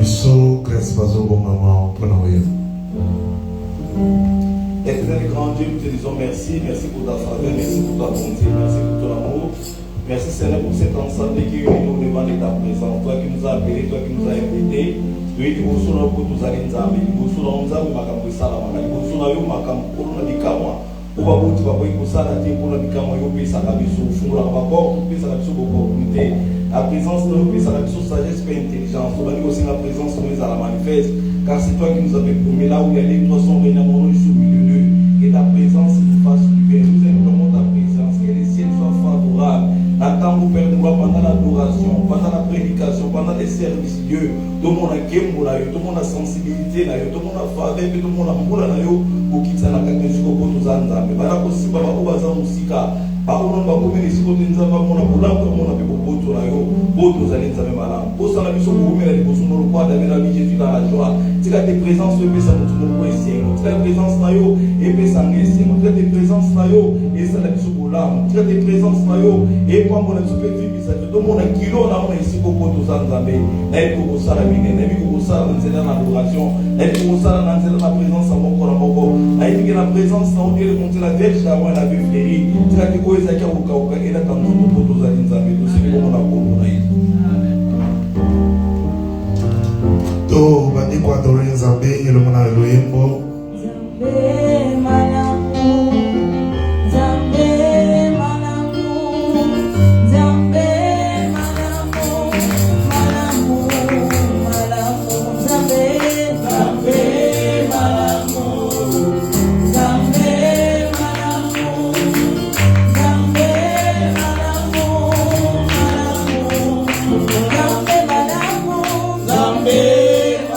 biso grâce bazo maman pour nous. Éternel grand Dieu, nous te disons merci, merci pour ta faveur, merci pour ta bonté, merci pour ton amour. Merci Seigneur pour cet ensemble qui est nous devant ta présence. Toi qui nous as appelés, toi qui nous as invités. Oui, tu nous as pour nous aller nous amener. Nous sommes là, nous sommes là, nous sommes là, nous sommes là, pour tu vas voir pour ça, la terre pour la bicamo, yo pesa la biso, fungula rapport, pesa la biso opportunité. La présence de nous, pesa la biso sagesse et intelligence. On va dire aussi la présence de nous à la manifeste, car c'est toi qui nous as promis là où il y a les trois sont réunis au milieu d'eux. Et ta présence nous fasse du bien. Nous implorons ta présence, que les ciels soient favorables. Attends, Père de moi, pendant l'adoration, pendant la prédication, pendant les services, Dieu, tout le monde a guéri, tout le monde a sensibilité, tout le monde a faveur, tout le monde a moula, pour qu'il s'en aille avec nous, pour nous entendre. Mais voilà, aussi, papa, on va s'en musica. Par contre, on va combiner les choses, nous avons mon aboula, comme on a fait pour tout là, pour nous aller nous amener malin. Pour ça, la mission pour vous mettre les choses dans le quadre, avec la vie Jésus dans la joie. C'est la présence de Pessa, nous sommes coincés. C'est la présence là, et Pessa, c'est la présence là, et c'est la mission pour l'âme. C'est la présence là, et quand on a super vite, ça fait tout le monde a kilo, là, on a ici pour nous amener. Et pour ça, la vie, et pour ça, on a l'adoration, et pour ça, on a la présence à mon corps, à mon corps. Et la présence, on dit monter la verge, là, on a vu fléri. C'est la qui et là, quand nous pour nous aller nous amener, tout ce que l'on a pour nous. To bandi kwa adorer Nzambe et le mona loyembo. Nzambe malamu, Nzambe malamu, Nzambe malamu, malamu, malamu, Nzambe, Nzambe malamu, Nzambe malamu, Nzambe malamu, malamu, Nzambe malamu, Nzambe.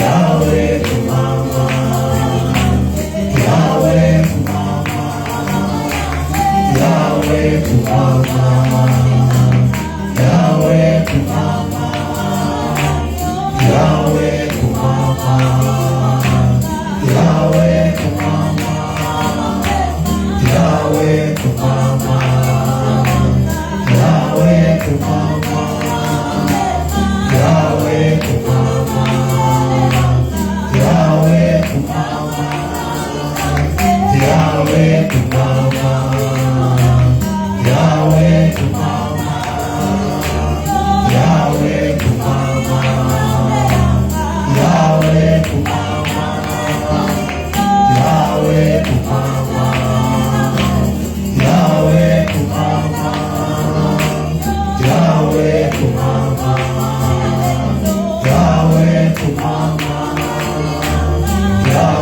Yahweh,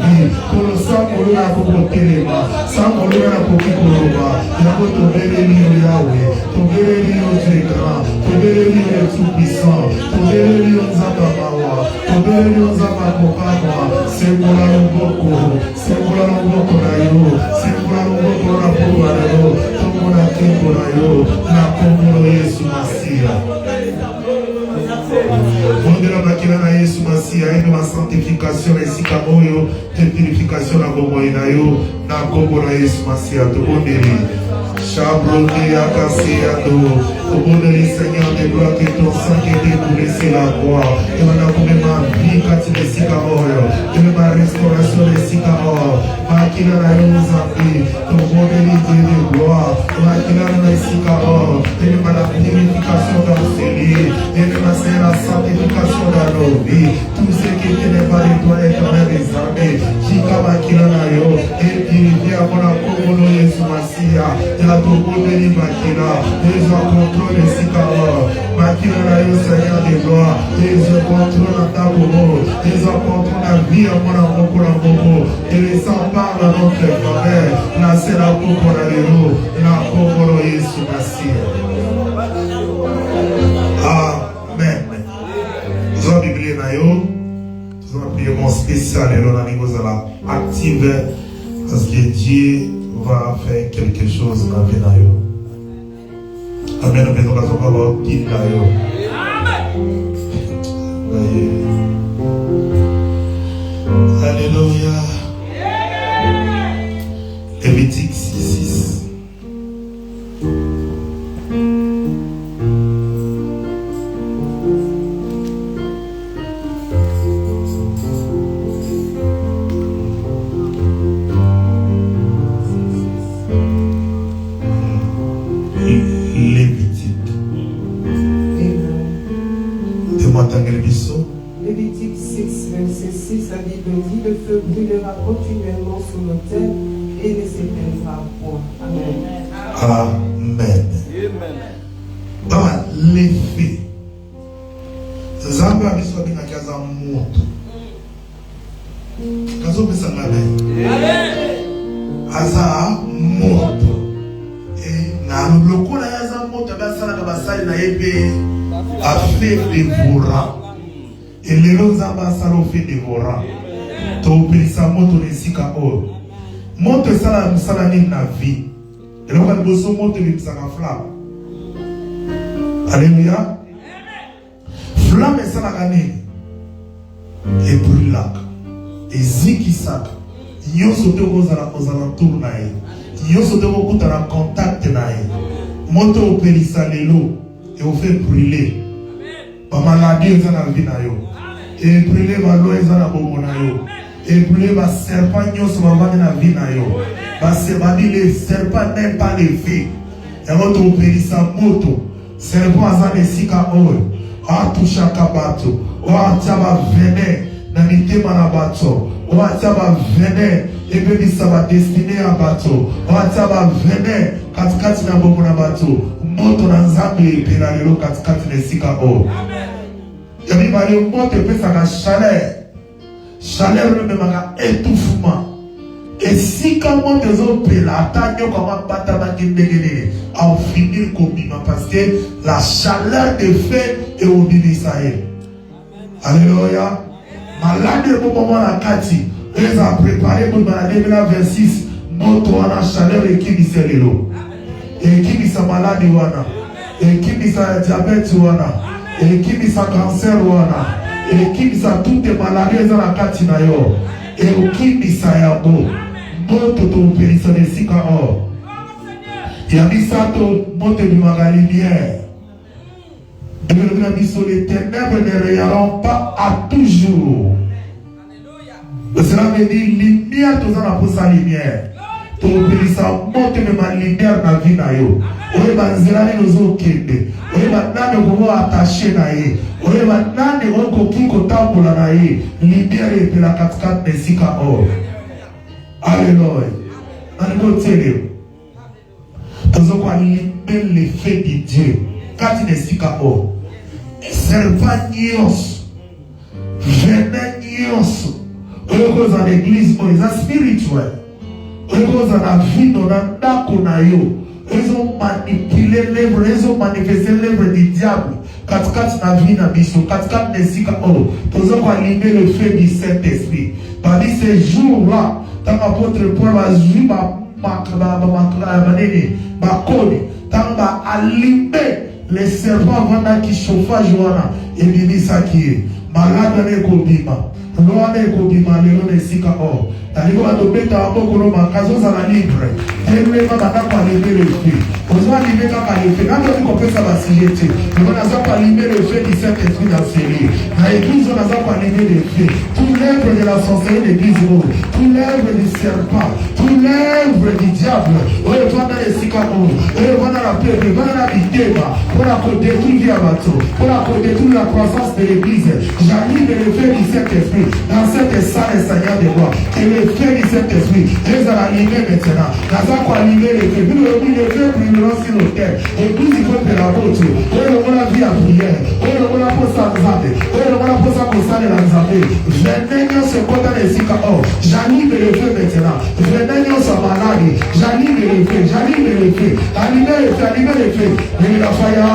vie. Pour le sang, pour le téléma. Sans pour le Koloba. Yahweh, ton béni, Yahweh. Ton béni, Dieu grand. Ton béni, tout-puissant. Ton béni, Nzabamawa. Ton béni, Nzabakokawa. C'est pour la Loboko. C'est pour la Loboko Nayo. C'est pour la Loboko Nayo. Ton mon akin Nayo. La Komo Yesu Masia. Mondela bakila na Yesu Masia ene ma sanctification na sika oyo te purification na bombo inayo na kombo na Yesu Masia to bondeli Chabroté Akaseado au bondeli Seigneur de gloire que ton sang qui était coulé sur la croix et on a comme ma vie quand il est sika oyo et ma restauration de sika oyo makila na yo zambi to bondeli de gloire makila na sika oyo et ma purification dans ce lit et ma sanctification dans nos vies. Tout ce qui n'est pas de toi éternel des armées, Chikabakila Nayo, et purifié à mon amour, Yesu Masia, et la Togo de Makila, et en contrôle de Sikara, Makila Nayo, Seigneur des gloires, et je contrôle la Tabomo, et je contrôle la vie à mon amour pour l'amour, et les s'emparent dans notre faveur, la Sera pour la Lero, la Kokoro Yesu Masia. Amen. Nous avons Bible nayo, nous avons prié mon spécial et l'on a niveau de la active parce que Dieu va faire quelque chose dans la vie nayo. Amen. Nous avons besoin d'avoir dit nayo. Alléluia. Lévitique 6:6. Lévitique 6, verset 6, la Bible dit, le feu brûlera continuellement sur l'autel et ne s'éteindra point. Amen. Amen. Dans l'effet, Zamba biso bina kaza moto. Kazo pesa ngabe. Aza moto. Et na loko na yaza moto basala ka basali na yebe a fait dévorant. Et les gens ont fait dévorant. Tu as oublié ça, moto nesika o. Moto sala musalani na vie. Et là on a besoin moto ni musaka flamme. Alléluia. Flamme sala gani. Et brûlaka. Et zikisaka. Nyoso te kozala tour na ye. Nyoso te kokuta na contact na ye. Moto opelisa lelo et on fait brûler. Ba maladie za na vie na yo. Et brûler ma loi za na bomo na yo. Et brûler ma serpent nyoso ba na vie na yo. Parce que les serpents n'aiment pas les filles. Et on opelisa moto. Serpent za nesika oyo. A toucha kabato. O ataba venin na mitema na bato. O ataba venin et bien ça va destiner à bateau. O ataba venin katikati na bomo na bato. Moto na nzambe pe na lelo katikati nesika oyo. Yami bali moto pesa na chaleur. Chaleur même maka étouffement. Et si comment des autres pela tanyo comment bata bakindegene à finir komima parce que la chaleur de feu est au d'Israël. Alléluia. Malade au moment la kati. Ils ont préparé pour maladie vers 6. Moto wana chaleur et qui dit lelo. Et qui dit sa maladie wana. Et qui dit sa diabète wana. Et qui dit sa cancer wana. Et qui dit sa toutes les maladies dans la kati na yo. Et qui dit sa yabo. Moto to pelisa de sika or. Yamisato moto de ma lumière. Et le abisso les ténèbres ne rayeront pas à toujours. Cela veut dire lumière tout ça pour sa lumière. To pelisa moto de ma lumière na vie na yo. Oye banzela ni nozo kende. Oye banane ko attaché na ye. Oye banane ko kiko tambola na ye. Lumière et la katikati de sika or. Alléluia. Dans le télé. Nous avons l'effet de Dieu. Quand il est si capable. Serpent nios. Venin nios. oyo dans l'église oyo spirituel oyo dans la vie dans ndako na yo ils ont manipulé l'œuvre, ils ont manifesté l'œuvre du diable. Katikati na vie na biso, katikati na sika oh, tous ont allumé le feu du Saint-Esprit. Parmi ces jours-là, tant l'apôtre Paul a vu ma code, tant a allumé les serpents vendant qui chauffage wana et bini saki malade ne kobima. Loane kobima leone sika oh. Aliko adobeta aboko no makazo za la libre. Ele mama na pa lever le feu. Ozwa liver ka le feu. Nando ko pesa ba sijete. On a ça pas lever le feu du Saint-Esprit dans ces lieux. La église on a ça pas lever le feu. Tout l'œuvre de la sorcellerie de l'église, tout l'œuvre du serpent, tout l'œuvre du diable. On est dans les sicamos. On est dans la paix, on est dans la vidéma. Pour la détruire bateau, pour la détruire la croissance de l'église. J'anime le feu du Saint-Esprit dans cette salle Seigneur de gloire. Le feu du Saint-Esprit, les a animés maintenant. Nous avons animé le feu. Nous avons mis le feu brûlant sur nos terres. Et puis il faut que la vôtre. On a vie à prière. On a posé à Zambé. On a posé à Kosane la Zambé. Venez se côté de Sika. Oh, j'anime le feu maintenant. Venez se malade. J'anime le feu. J'anime le feu. Animez le feu. Animez le feu. Mais la fire.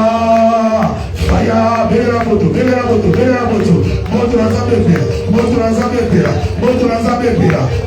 Fire. Belle la moto. Belle la moto. Belle la moto. Moto la Zambé. Moto la Zambé. Moto la Zambé.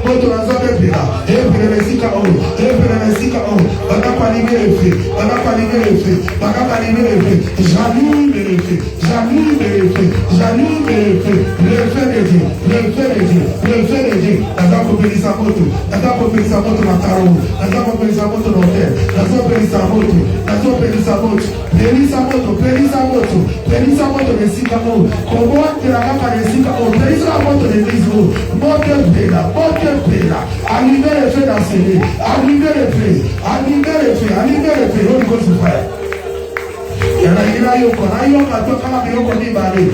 Moto la Zambé pira, et le sika o, on n'a pas libéré le feu, on n'a pas libéré le feu, on n'a pas libéré le feu, j'allume le feu, j'allume le feu, j'allume le feu, le feu de Dieu, le feu de Dieu, le feu de Dieu, la dame peut périr sa moto, la dame peut périr sa moto dans ta roue, la dame peut périr sa moto dans terre, la dame peut périr sa moto, la dame peut périr sa moto, périr sa moto, périr sa moto, périr sa moto de sika o, comment tu la capa de sika o, périr sa moto de l'isou, moto péla, allumez le feu dans ce lieu, allumez le feu, allumez le feu, allumez le feu, Holy Ghost fire. Yana ila yoko, na yoka toka kama yoko ni bale.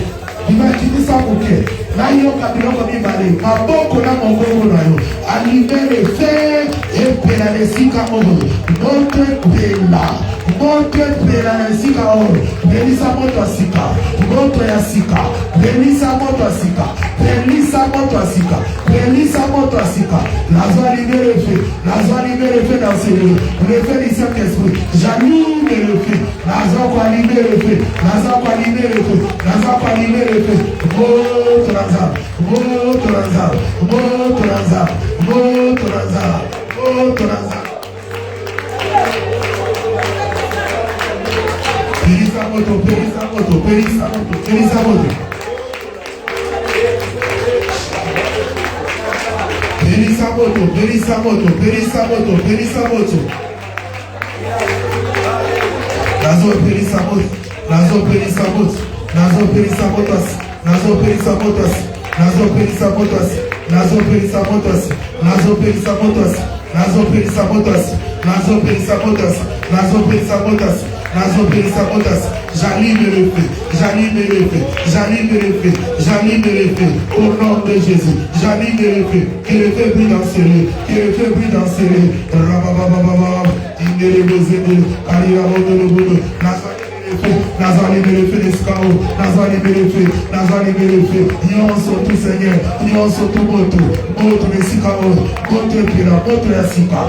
Imaginez ça pour que na yoka yoko ni bale. Maboko na mongongo na yo. Allumez le feu et pela le sika omo. Monte pela. Monte pela le sika omo. Benisa moto asika. Moto ya sika. Benisa moto asika. Benisa moto asika. Benisa moto asika. Nazo allumer le feu. Nazo allumer le feu dans ce lieu. Le feu du Saint-Esprit. J'allume le feu. Nazo allumer le feu. Nazo allumer le feu. Nazo allumer le feu. Moto lazar. Moto lazar. Moto lazar. Moto lazar. Moto lazar. Perisa moto. Perisa moto. Perisa moto. Perisa moto. Perisa moto, perisa moto, perisa moto, perisa moto. Nazo perisa moto, nazo perisa moto, nazo perisa motos, nazo perisa motos, nazo perisa motos, nazo perisa motos, nazo perisa motos, nazo perisa motos, nazo perisa motos, nazo perisa motos, nazo perisa motos. J'allume le feu, j'allume le feu, j'allume le feu, j'allume le feu, au nom de Jésus, j'allume le feu, que le feu brille dans ce lieu, que le feu brille dans ce lieu. Nazo allumer le feu des scao, nazo allumer le feu, nazo allumer le feu. Nyonso tout Seigneur, nyonso tout moto, moto de scao, moto pira, moto ya sika,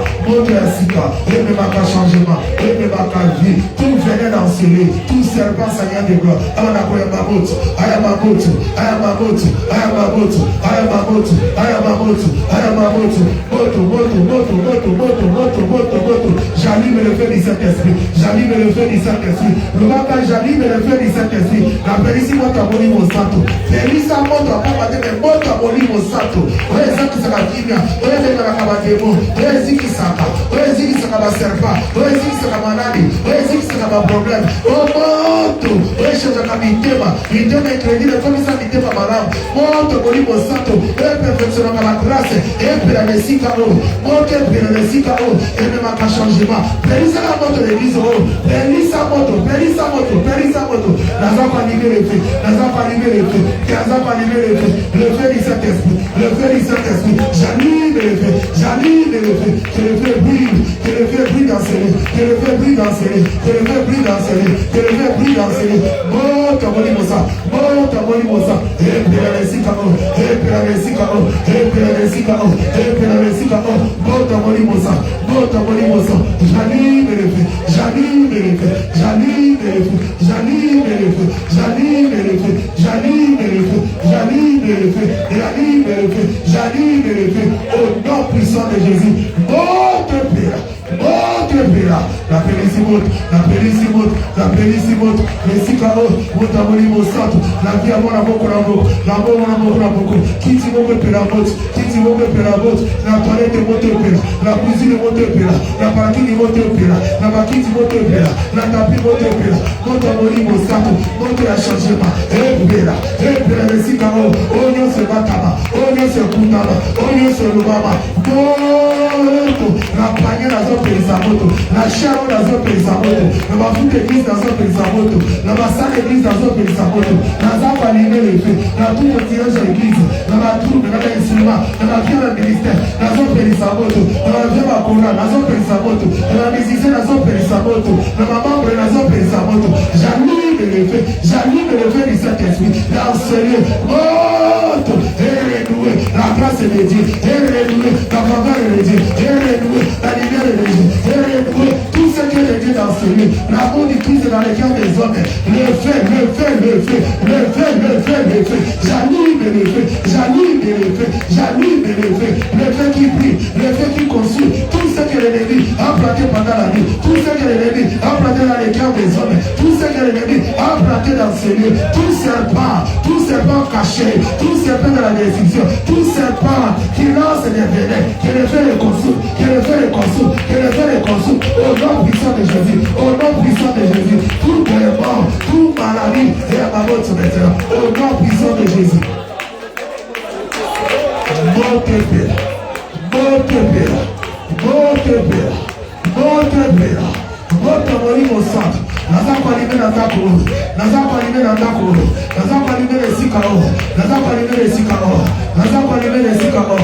et même à changement, et même à vie, tout venait dans ce lieu, tout serpent Seigneur de gloire. Amana koya mamoto, ayamamoto, ayamamoto, ayamamoto, ayamamoto, ayamamoto, ayamamoto, moto, moto, moto, moto, moto, moto, moto, moto. J'allume le feu du Saint-Esprit, j'allume le feu du Saint-Esprit. J'allume le feu du Saint-Esprit. La périssi moto à Molimo Santo. Périssa moto à Papa de moto à Molimo Santo. Oye Zaki Saka Kimia. Oye Zeki Saka Batemo. Oye Ziki Saka. Oye Ziki Saka Baserpa. Oye Ziki Saka Manani. Oye Ziki Saka Problem. Oh moto. Oye Shaka Mitema. Mitema incredibile. Comme ça Mitema Maram. Moto Molimo Santo. Oye perfectionnement la grâce. Et puis la Messika O. Moto et puis la Messika O. Et même à changement. Périssa la moto de l'Église O. Périssa moto. Perisa moto, naza pas libérer le feu, naza pas libérer le feu, naza pas libérer le feu du Saint-Esprit, le feu du Saint-Esprit, j'allume le feu, j'anime le feu, que le feu brille, que le feu brille dans ce lieu, que le feu brille dans ce lieu, que le feu brille dans ce lieu, que le feu brille dans ce lieu. Monte à Molimosa, monte à Molimosa, et puis la Mexicain, et puis la Mexicain, et puis la Mexicain, et puis la Mexicain, monte à Molimosa, monte à Molimosa, j'anime le feu, j'anime le feu, j'anime le feu, j'anime le feu, j'anime le feu, j'anime le feu, j'anime le feu, j'anime le feu, j'anime le feu, au nom puissant de Jésus, monte Père, monte Père, la périssimote, la périssimote, la périssimote, les Sikao, monte à Molimo Santo, la vie à mon amour, l'amour, qui t'y monte Père la motte, qui t'y monte Père la motte, la toilette monte Père, la cuisine monte Père, la parking monte Père, la maquette monte Père, la tapis monte Père, monte à Molimo Santo, monte à changement, et Père, les Sikao, Onyo se Batama, Onyo se Kutama, Onyo se Lubama, la panier dans un pays à moto, la chair dans un pays à moto, la bafoute d'église dans un pays à moto, la salle d'église dans un pays à moto, la zampe allumée le feu, la tour de tirage à l'église, la troupe, la instrument, la vie dans le ministère, dans un pays à moto, la vie à Kona, dans un pays à moto, la musicien dans un pays à moto, la maman dans un pays à moto, j'allume le feu du Saint-Esprit, dans ce lieu, moto, et renoué, la grâce de Dieu, et renoué, la faveur de Dieu, et renoué, la lumière de Dieu, et renoué, tout ce que de Dieu dans ce lieu, l'amour du Christ dans les cœurs des hommes, le feu, j'allume le feu, le feu qui brille, le feu qui consume, tout ce que l'ennemi a planté pendant la nuit, tout ce que l'ennemi a planté dans les cœurs des hommes, tout ce que l'ennemi a planté dans ce lieu, tout serpent caché, tout serpent dans la destruction, tout serpent qui lance des venins, que le feu les consume, au nom puissant de Jésus, tout démon, tout maladie et à ma mort maintenant, au nom puissant de Jésus. Monte Molimo Santo, naza kualime na Sikao,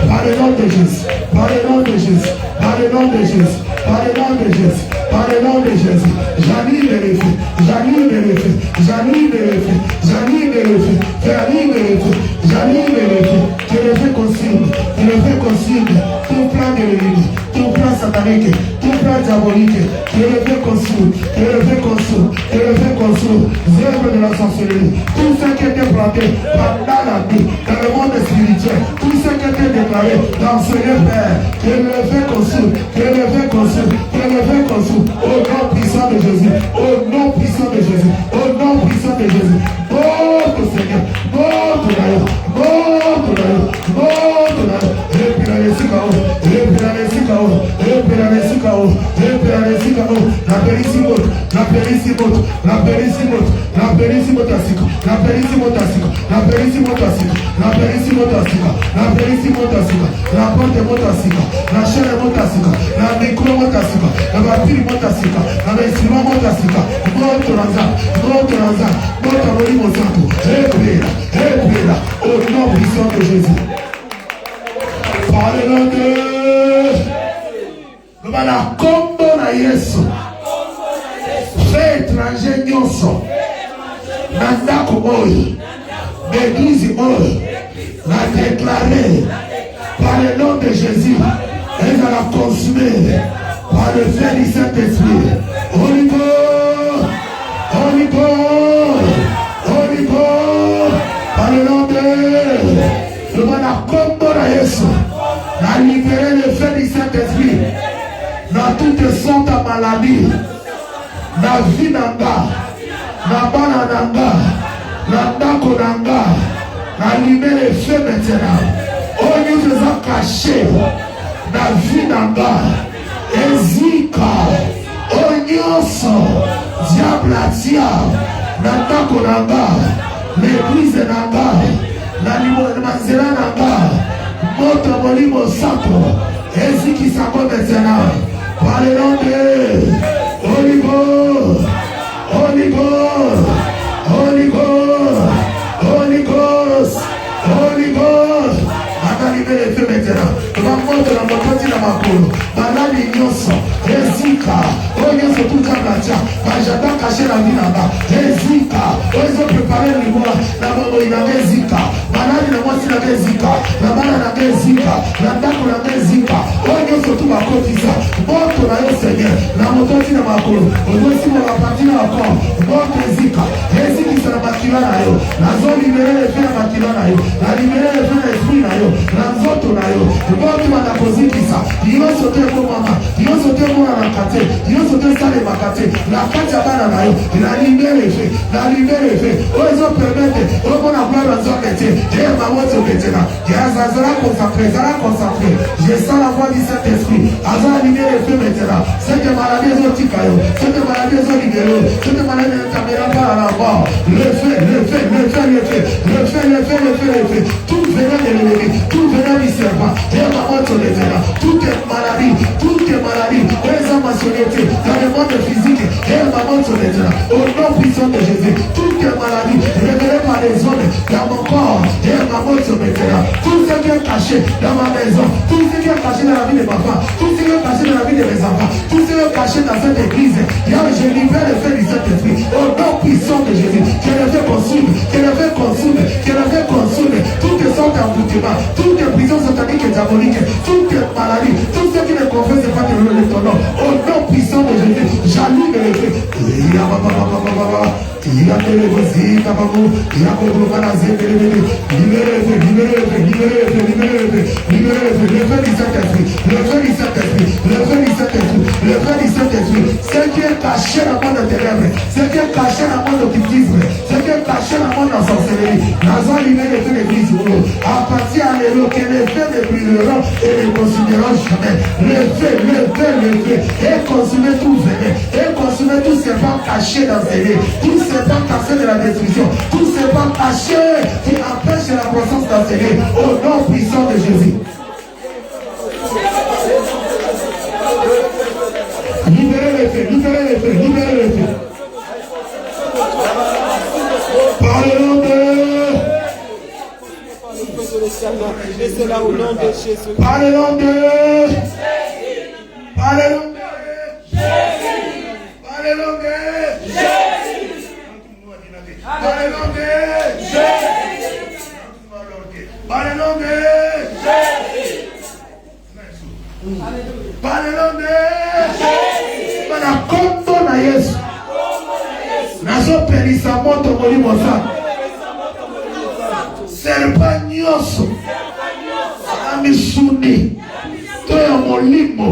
par le nom de Jésus, par le nom de Jésus, j'anime le feu, que le feu consume, tout plan de l'ennemi, tout plan satanique, tout plan diabolique, que le feu consume, zèbre de la sorcellerie, tout ce qui était planté pendant la nuit, dans le monde spirituel, tout ce qui était déclaré dans ce lieu, Père, que le feu consume, au nom puissant de Jésus, monte Seigneur, monte là-haut, au nom puissant de Jésus. Par le nom de la combo na Yesu, fait étranger nyonso, nandako oyo, l'église oyo, la déclarer par le nom de Jésus, elle va la consumer par le feu du Saint-Esprit. Holy God, par le nom de la combo na Yesu, la libérer le feu du Saint-Esprit dans toute sorte de maladie, la vie nanga, la bana nanga, la dako nanga, la libérer le feu maintenant. On nous a caché la vie nanga, ezika, onyoso, diable atia, la dako nanga, l'église nanga, la manzela nanga, moto molimo santo, eziki sako maintenant. Par le nom de Holy God, allumer les feux maintenant. Ramoto la mototi na makolo. Maladi nyonso. Ezika. Oh nyonso tout ça kacha. Majada caché la vie là-bas. Ezika. Oh ils ont préparé le mois. La maman il a ezika. Maladi na moi si la ezika. La bana na ezika. La dako na ezika. Oh nyonso tout ma kotisa. Moto na yo Seigneur. La mototi na makolo. Odosi mo la partie na encore. Moto ezika. Eziki sur la makila na yo. La zone libérée les feux na makila na yo. La libérée les feux na esprit na yo. La zoto na yo. Moto na kozikisa. Yo sote ko mama. Yo sote ko na kate. Yo sote sale makate. La kate bana na yo. La libérée les feux. La libérée les feux. Oh ils ont permettre. Oh mon avoir dans zone métier. Et ma moto maintenant. Zara concentré. Je sens la voix du Saint-Esprit. Azara libéré les feux maintenant. C'est que maladie ont tikayo. C'est que maladie ont libéré. C'est que maladie ne caméra pas à la mort. Le feu. Tout venant de l'ennemi. Tout venant du serpent. Et ma moto maintenant. Toutes les maladies. Les hommes mentionnées dans le monde physique. Et ma moto maintenant. Au nom puissant de Jésus. Toutes les maladies révélées par les hommes dans mon corps. Et ma moto maintenant. Tout ce qui est caché dans ma maison. Tout ce qui est caché dans la vie de ma femme. Tout ce qui est caché dans la vie de mes enfants. Tout ce qui est caché dans cette église. Je libère le feu du Saint-Esprit. Au nom puissant de Jésus. Je le fais consumer. Toutes sortes d'emboutements. Toutes les prisons sataniques et diaboliques. Toutes les maladies. Tout ce qui ne confesse pas de ton nom. Au nom puissant de Jésus. J'allume le feu. Il a fait le voici, Kabamu, il a fait le manazé, libérez le feu du Saint-Esprit, ce qui est caché dans le monde de ténèbres, ce qui est caché dans le monde d'occultisme, ce qui est caché dans le monde de sorcellerie, nous allons libérer le feu de l'église, à partir à l'élo, que les feux ne brûleront et ne consumeront jamais, le feu, et consumer tout venin, et consumer tout serpent caché dans ces lieux, tout serpent caché de la destruction, tout serpent caché qui empêche la croissance dans ces lieux, au nom puissant de Jésus. Libérez les feux. Parlons de... Laissez-la au nom de Jésus. Parlons de... serpent nyonso amisuni to ya molimo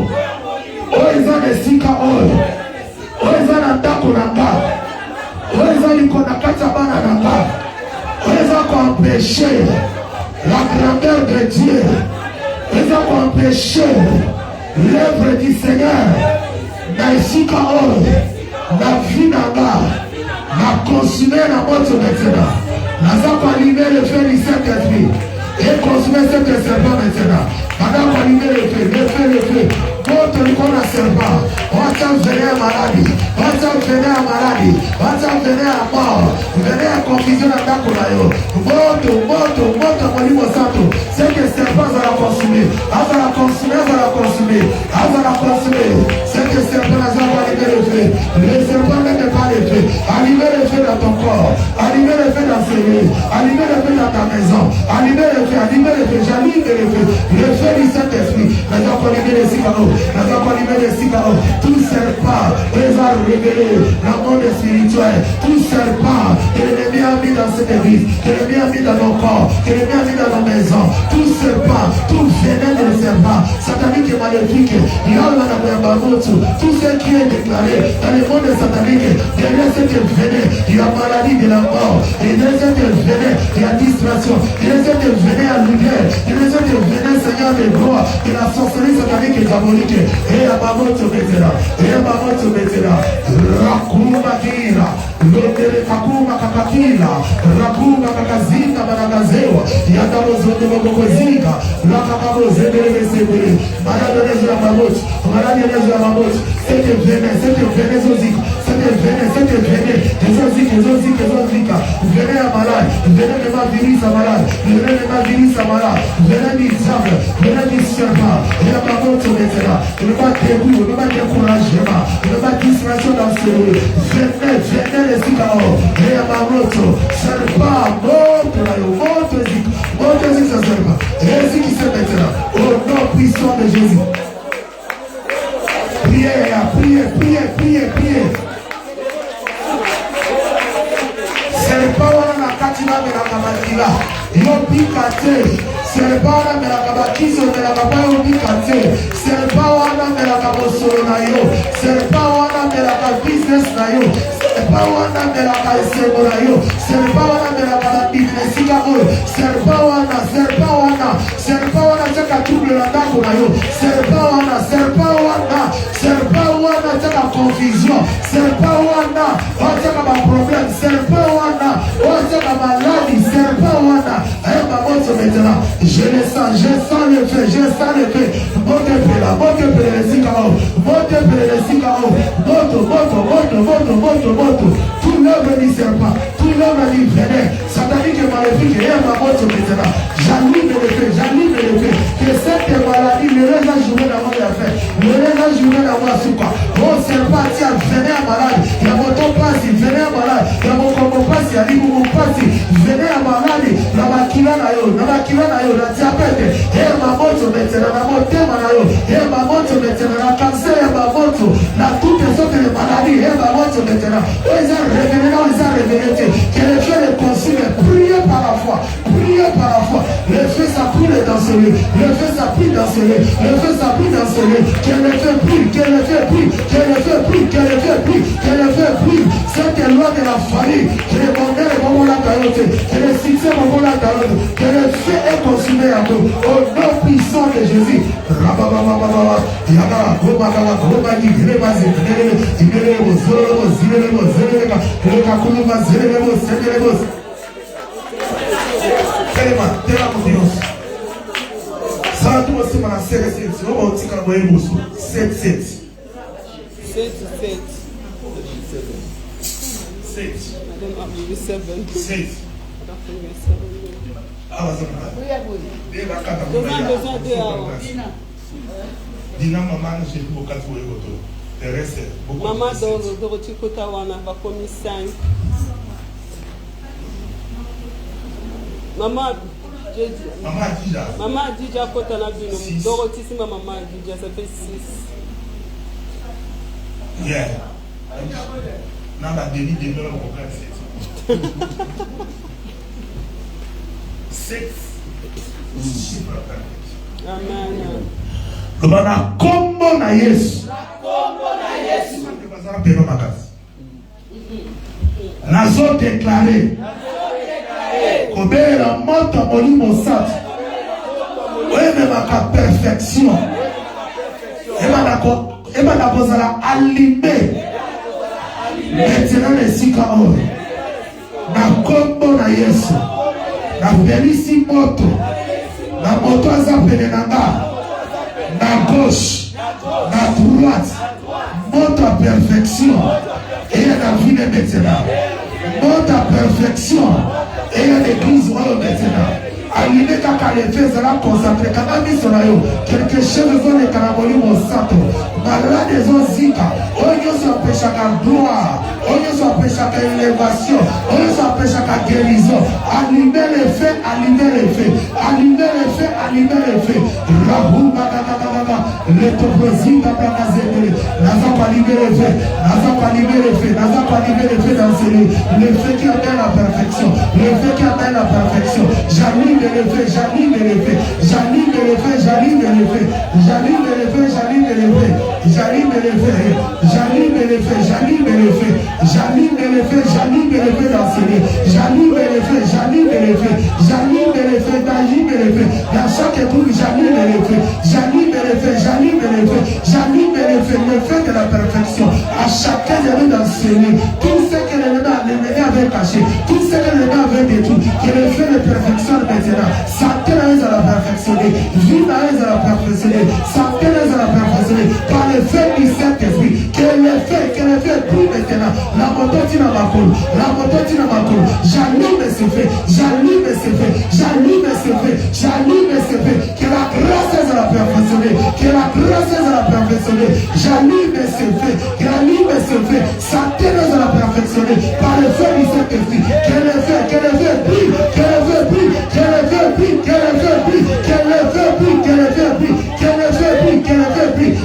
oyo eza na esika oyo eza na ndako na nga oyo eza liko na kati ya bana na nga oyo eza koempêcher la grandeur de Dieu eza koempêcher l'œuvre du Seigneur na esika oyo na vie na nga na consumer na moto maintenant. Nous avons allumé le feu du Saint-Esprit et consumé cette serpent maintenant. Nous avons allumé le feu. Contre le corps de serpent, on va venir à maladie, on va venir à mort, venir à confusion à Takulayo. Moto, Molimo Santo. C'est que le serpent va la consumer. C'est que le serpent n'a pas allumé le feu. Le serpent n'est pas le feu. Allumez le feu dans ton corps. Allumez le feu dans ses lieux. Allumez le feu dans ta maison. Allumez le feu. J'allume le feu. Le feu du Saint-Esprit. Nous avons allumé les cigarettes. Tout serpent les a révélés dans le monde spirituel. Tout serpent que l'ennemi a mis dans cette église, que l'ennemi a mis dans nos corps, que l'ennemi a mis dans nos maisons. Tout serpent, tout venin de serpent, satanique et maléfique, tout ce qui est déclaré dans le monde satanique, derrière cette venin, il y a maladie de la mort, et derrière cette venin, il y a distraction, derrière cette venin à lumière, derrière cette venin, Seigneur de gloire, de la sorcellerie satanique et diabolique. Et à ma moto mettra, Rakuma Kira, Lotere Kakuma Kakakila, Rakuma Kakazina Banagazewa, Yadamozo de Mokoziga, Rakabo Zebele Sebele, Madame de la Mamot, c'était venin, venez à malade, venez de ma virus à malade, venez de ma virus à malade, venez du diable, le nom du serpent, il n'y a pas d'autre maintenant. Il n'y a pas de dégoût, il n'y a pas de découragement, il n'y a pas de distraction dans ce lieu. Venez les Sikao, il y a ma moto, serpent, monte, ça serpent. Jésus qui se maintenant, au nom puissant de Jésus. Priez. Serpent, on a katina de la kamatila. Yopikate. Serpent, on a la kabakizo de la kabayo pikate. Serpent, on a la kabosolo na yo. Serpent, on a la business na yo. Serpent, on a la kaisebo na yo. Serpent, on a la business na yo. Serpent, on a chaka trouble la dako na yo. Serpent, on a chaka confusion. Serpent, on a chaka problème. Serpent, on chaka maladie. Serpent, on a maintenant. Je le sens le feu. Monte les Sikao. Moto. Tout l'œuvre du serpent, tout l'œuvre du vénin, satanique et maléfique, et ma moto maintenant. J'allume le feu. Que cette maladie ne reste à jouer dans mon affaire. Ne reste à jouer dans mon souka. Mon serpent, tiens, venez à malade. Il y a mon ton passe, venez à malade. Il y a mon combo passe, il y a mon passe. Venez à malade. La makila na yo, la diabète. Et ma moto maintenant, la moto manayo. Et ma moto maintenant, la cancer, et ma moto. La toutes les autres maladies, et ma moto maintenant. Ils ont révélé. Que le feu les consume. Priez par la foi. Le feu s'appuie dans ce lieu. Que le feu prie. Cette loi de la famille. Que le bonheur est bon la carotte. Que le succès est bon la carotte. Que le feu est consumé à nous. Au nom puissant de Jésus. Tela confiance. Ça tout aussi m'a serré c'est on dit quand voyez vous 7 Dina maman j'ai beaucoup de photos. Le reste beaucoup. Maman Dorothy Kotawana va commis 5. Maman Adija Kotana Bino. Dorothy c'est ma maman Adija, ça fait 6. Yeah. Now that they need the of 6. Amen. Lobana kombo na Yesu. Nazo déclaré. Kobera moto molimo sat. Oye ma perfection. Eba na kozala allumé. Maintenant les Sikao. Na kombo na Yesu. Na velisi moto. Na moto azapene nanga. Na gauche, na droite, monte à perfection et la vie maintenant. Monte à perfection et l'église maintenant. Allumé kaka les feux sera concentré. Quand mis sur yo, quelque chose dans les caraboli mon sato. Malade des zika. On y s'empêche à gloire. On y s'empêche à élévation. On y s'empêche à guérison. Allumer les feux, allumer les feux. Allumer les feux, allumer les feux. Rahou bagagagaga. Le toprosita plakazete. Naza pas libérer les feux. Naza pas libérer les feux. Naza pas libérer les feux dans ce lieu. Le feu qui atteint la perfection. Le feu qui atteint la perfection. J'allume le feu, j'allume le feu. J'allume le feu, j'allume le feu. J'allume le feu, j'allume le feu. J'allume le feu. J'allume le feu, j'allume le feu. J'allume le feu, j'allume le feu dans ce lieu. J'allume le feu, j'allume le feu. J'allume le feu, j'allume le feu. Dans chaque époque, j'allume le feu. J'allume le feu, j'allume le feu. J'allume le feu de la perfection. À chacun de nous dans ce lieu. Tout ce que l'ennemi avait caché, tout ce que l'ennemi avait détruit, que le feu de perfection maintenant. Santé à la perfectionner. Vie à la perfectionner. Santé à la perfectionner. Par le feu du Saint-Esprit. Que le feu brûle maintenant. La moto tire à ma cour. La moto tire à ma cour. J'allume ce feu. J'allume ce feu. J'allume ce feu. J'allume ce feu. Que la perfectionner, que la grâce de la perfectionner, j'allume ce feu, j'allume ce feu, sa ténèbre de la perfectionner, par le feu du Saint-Esprit, que le feu brille, que le feu brille, que le feu brille, que le feu brille, que le feu brille, que le feu brille, que le feu brille, que le feu brille,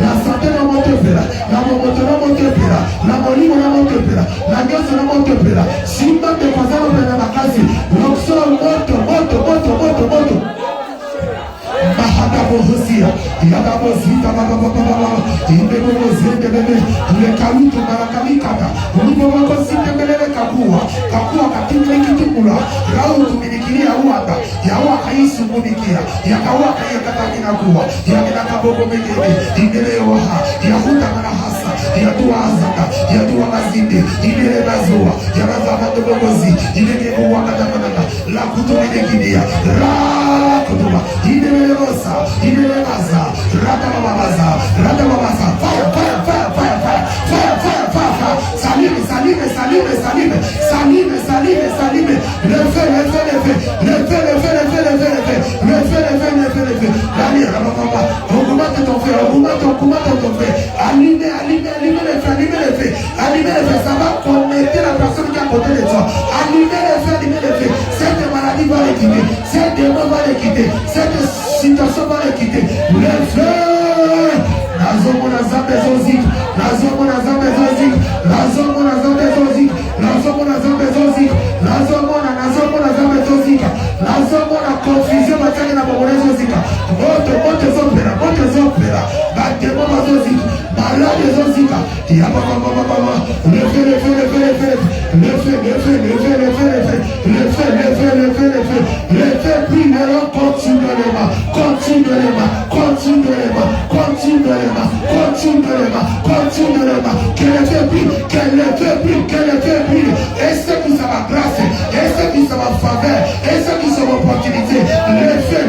la santé na moto pela, la moto na moto pela, la molimo na moto pela, la nyonso na moto pela, simba de pasano pela makasi, l'oxor moto. Mahadabosia, Yadabosita, Indebozia, le Kaluto, Marakamikata, Ulubokosita, Kakua, Katina Kitukula, Rau Minikiri Awaka, Yawa Aisu Munikia, Yakawaka Yakatakina Kua, Yakinakaboko Megede, Indeleoha, Yahuda Manahasa, Yadua Azaka, Yadua Mazinde, Indele Bazua, Yarazava Dobozi, Indele Wakatamana, La Kutuminekidia, Ra Kutuma, Indele Rosa, Indele Baza, Radababaza, fire, salime, le feu, augmente ton feu, allume le feu, ça va connecter la personne qui est à côté de toi, allume le feu, cette maladie va les quitter, cette démon va les quitter, cette situation va les quitter, le feu, Nazomona Zambe Zozik, confusion matérielle na Bomona Zozika, moto zopera, batemo Zozika, malade Zozika, le feu, prie, continuellement, que le feu brille, et ce qui ça va grâce, et ce qui ça va faveur, et ce qui ça va opportunité, le feu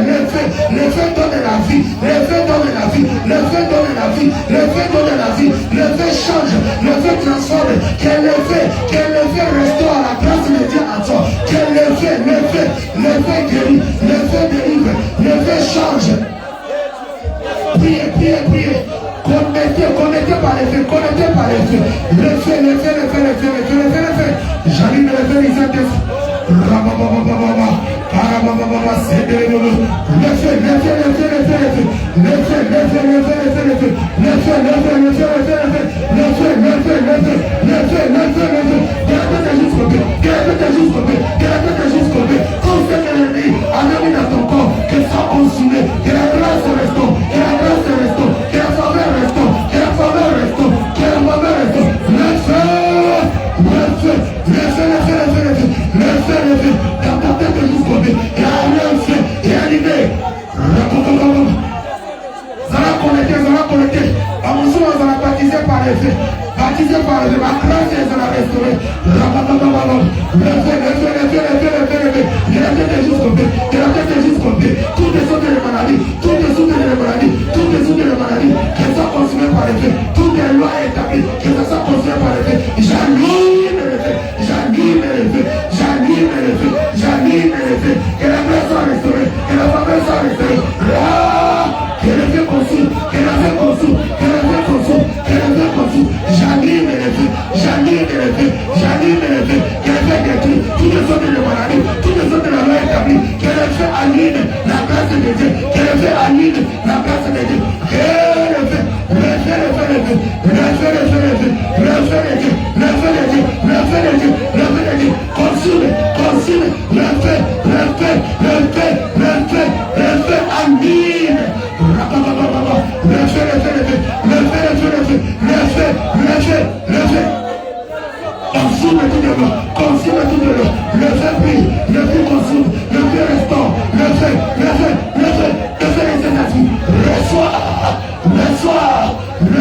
donne la vie, le feu change, le feu transforme, que le feu restaure la grâce de Dieu en toi, que le feu guérit, le feu délivre, le feu change. Priez. Connectez par les feux. Le feu. J'allume le feu du Saint-Esprit. Que ça consumé, que la grâce restaure, que la faveur restaure, que la faveur restaure, le feu, dans ta tête jusqu'au bout, et le feu, et allumé. Ça va connecter, à mon soin, ça va baptiser par les feux, ma grâce, ça va restaurer, le feu, jusqu'au bout, tout descend les maladies, que ça consumé par les feux, toutes les lois établies, que ça soit consumé par les feux, j'allume le feu, que la grâce soit restaurée, que la faveur soit restaurée, que le feu consume, j'allume le feu, que le feu détruit, tout descend les maladies, tout descend de la loi établie, que le feu allume la grâce de Dieu, que le feu allume la grâce de Dieu, que le feu, consume, le feu, allume, le feu, consume tout de l'eau, le feu brille, le feu consume, le feu restaure, le feu des Saint-Esprit, reçois, le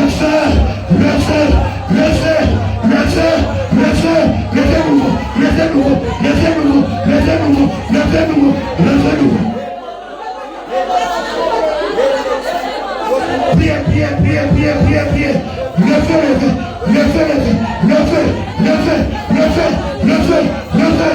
feu nouveau. Priez. Le feu.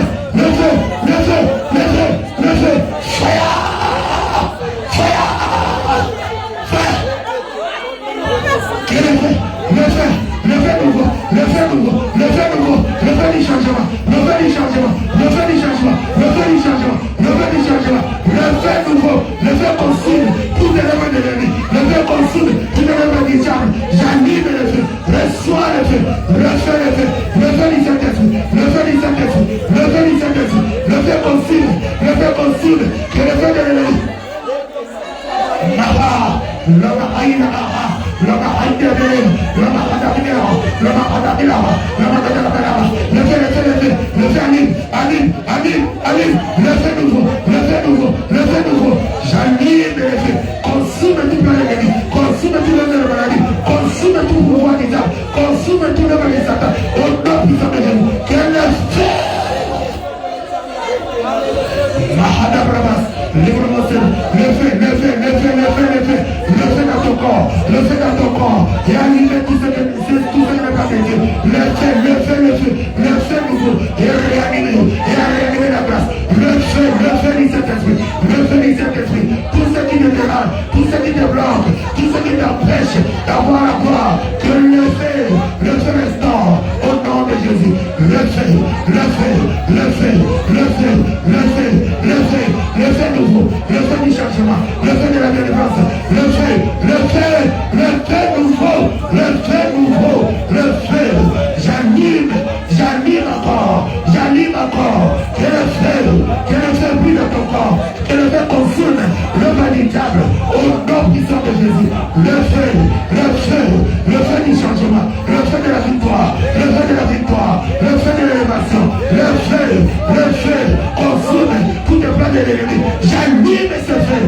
Allume, le feu nouveau, le feu nouveau, le feu nouveau. J'anime le feu. Consume tout plan l'ennemi, consume tout le de maladie, consume tout pouvoir des âmes, consume tout le mal des Satan. Au nom puissant de Jésus, que le feu. Mahada Brabas, libre-moi le feu, le feu, le feu, le feu, le feu, le feu dans ton corps, le feu dans ton corps, et allumer tout ce qui n'est pas de Dieu, le feu, le feu, le feu, le feu nouveau, et réanimer la grâce, le feu du Saint-Esprit, le feu du Saint-Esprit, tout ce qui te dérange, tout ce qui te bloque, tout ce qui t'empêche d'avoir la gloire, que le feu restaure, au nom de Jésus, le feu, le feu, le feu, le feu, le feu, le feu, le feu nouveau, le feu du changement, le feu de la délivrance, le feu, le feu, le feu nouveau, le feu nouveau, le feu, j'anime encore, que le feu brûle dans ton corps, que le feu consume le véritable, au nom puissant de Jésus, le feu du changement, le feu de la victoire, le feu de la victoire, le feu de l'élévation, le feu consume tout le plan de l'ennemi. J'anime ce feu,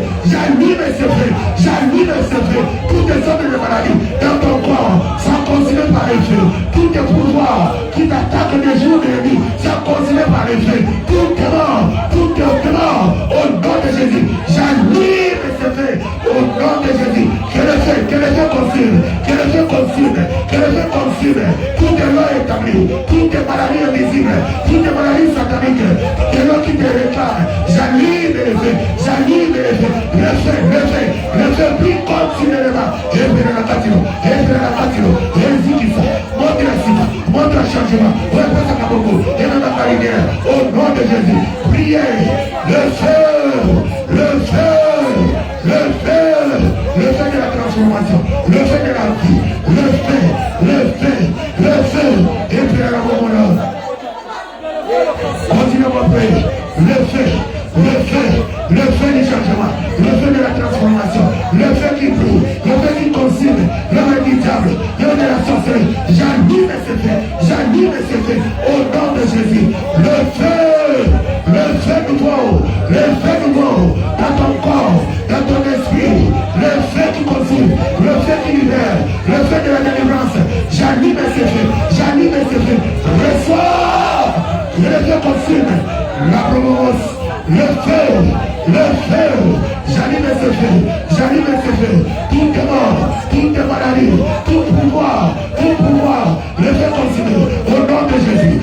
toutes les sortes de maladies dans ton corps, sans consumer par le feu, tous tes pouvoirs qui t'attaquent des jours de l'ennemi, sans consumer par le feu, tout est mort, au nom de Jésus, j'anime ce feu, au nom de Jésus, que le feu consume, tout est loi établi, toutes les maladies invisibles, toutes les maladies sataniques, que l'eau qui te réclame, j'anime le feu, le feu brille continuellement, montre le changement, au nom de Jésus, priez, le feu de la transformation, le feu de la vie, le feu, et puis à la moment continuez à prier, le feu du changement, le feu de la transformation, le feu qui brûle, le feu qui consume, le feu du diable, le feu de la sorcellerie, j'anime ce feu, au nom de Jésus, le feu nouveau, dans ton corps, dans ton esprit, le feu qui consume, le feu qui libère, le feu de la délivrance, j'anime ce feu, reçois, le feu consume, la promesse, le feu, j'anime ce feu, tout est mort, toute maladie, tout pouvoir, le feu consume, au nom de Jésus,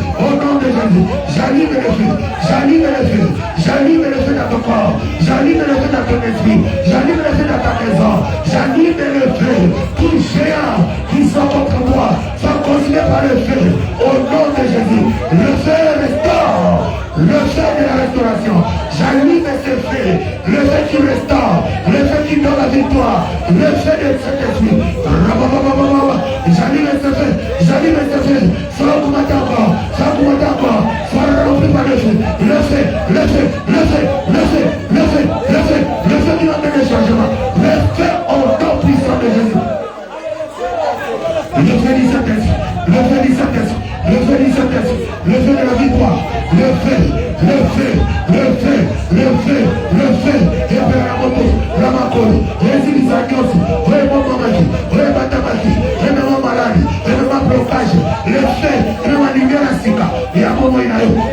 j'anime le feu dans ton corps, j'anime le feu dans ton esprit, j'anime le feu dans ta maison, j'anime le feu, tout géant qui sont contre moi, sont consumés par le feu, au nom de Jésus, le feu restaure, le feu de la restauration, j'anime ce feu, le feu qui restaure, le feu qui donne la victoire, le feu de cet esprit, j'anime ce feu, sois augmenté encore, sois rempli par le feu, le feu qui donne le changement, le feu au nom puissant de Jésus, le feu du Saint-Esprit, le feu de la victoire, le feu, et puis la moto, la macole, les Isaacios, les Momamaki, les Batamaki, les mêmes maladies, les mêmes blocages, le feu, la lumière à Sika, et à moment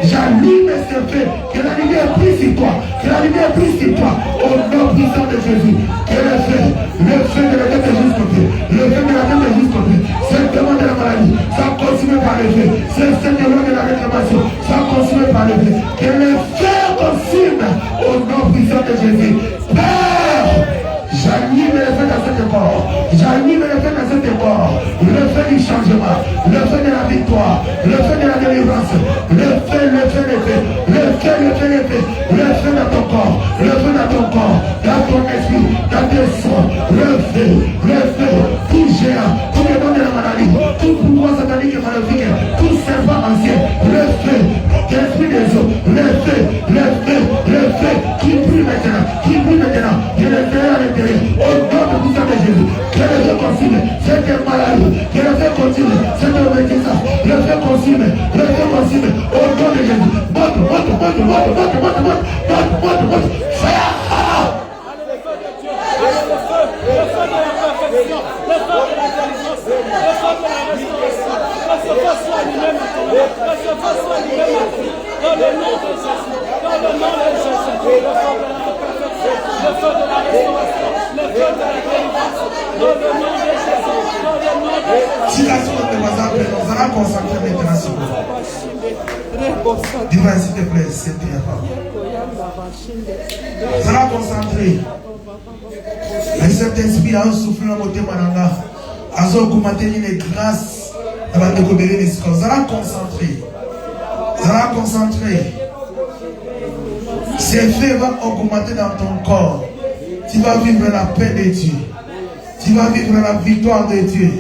j'anime ce feu, que la lumière brille sur toi, au nom puissant de Jésus, que le feu de la tête jusqu'au pied, le feu de la tête jusqu'au pied, simplement de la maladie, sans consumer par le feu, c'est simplement de la réclamation, sans consumer par le feu, que le feu consume au nom puissant de Jésus. Père, j'anime le feu dans cet corps, le feu du changement, le feu de la victoire, le feu de la délivrance, le feu dans ton corps, dans ton esprit, dans tes sons, le feu, tout géant, tout le nom de la maladie, tout pouvoir satanique et maléfique, tout serpent ancien, le feu, l'esprit des eaux, le feu qui brûle maintenant, de l'intérieur à l'intérieur, au nom de puissance de Jésus, que le feu consume cette maladie, que le feu consume cette obéissance, le feu consume, au nom de Jésus, Si la source de voisin, nous allons concentrer maintenant sur vous. Dis-moi s'il te plaît, c'est bien. Nous allons concentrer. Le Saint-Esprit a soufflé dans mon témoignage. A augmenté les grâces. Nous allons concentrer. Nous allons concentrer. Ces faits vont augmenter dans ton corps. Tu vas vivre la paix de Dieu. Tu vas vivre la victoire de Dieu.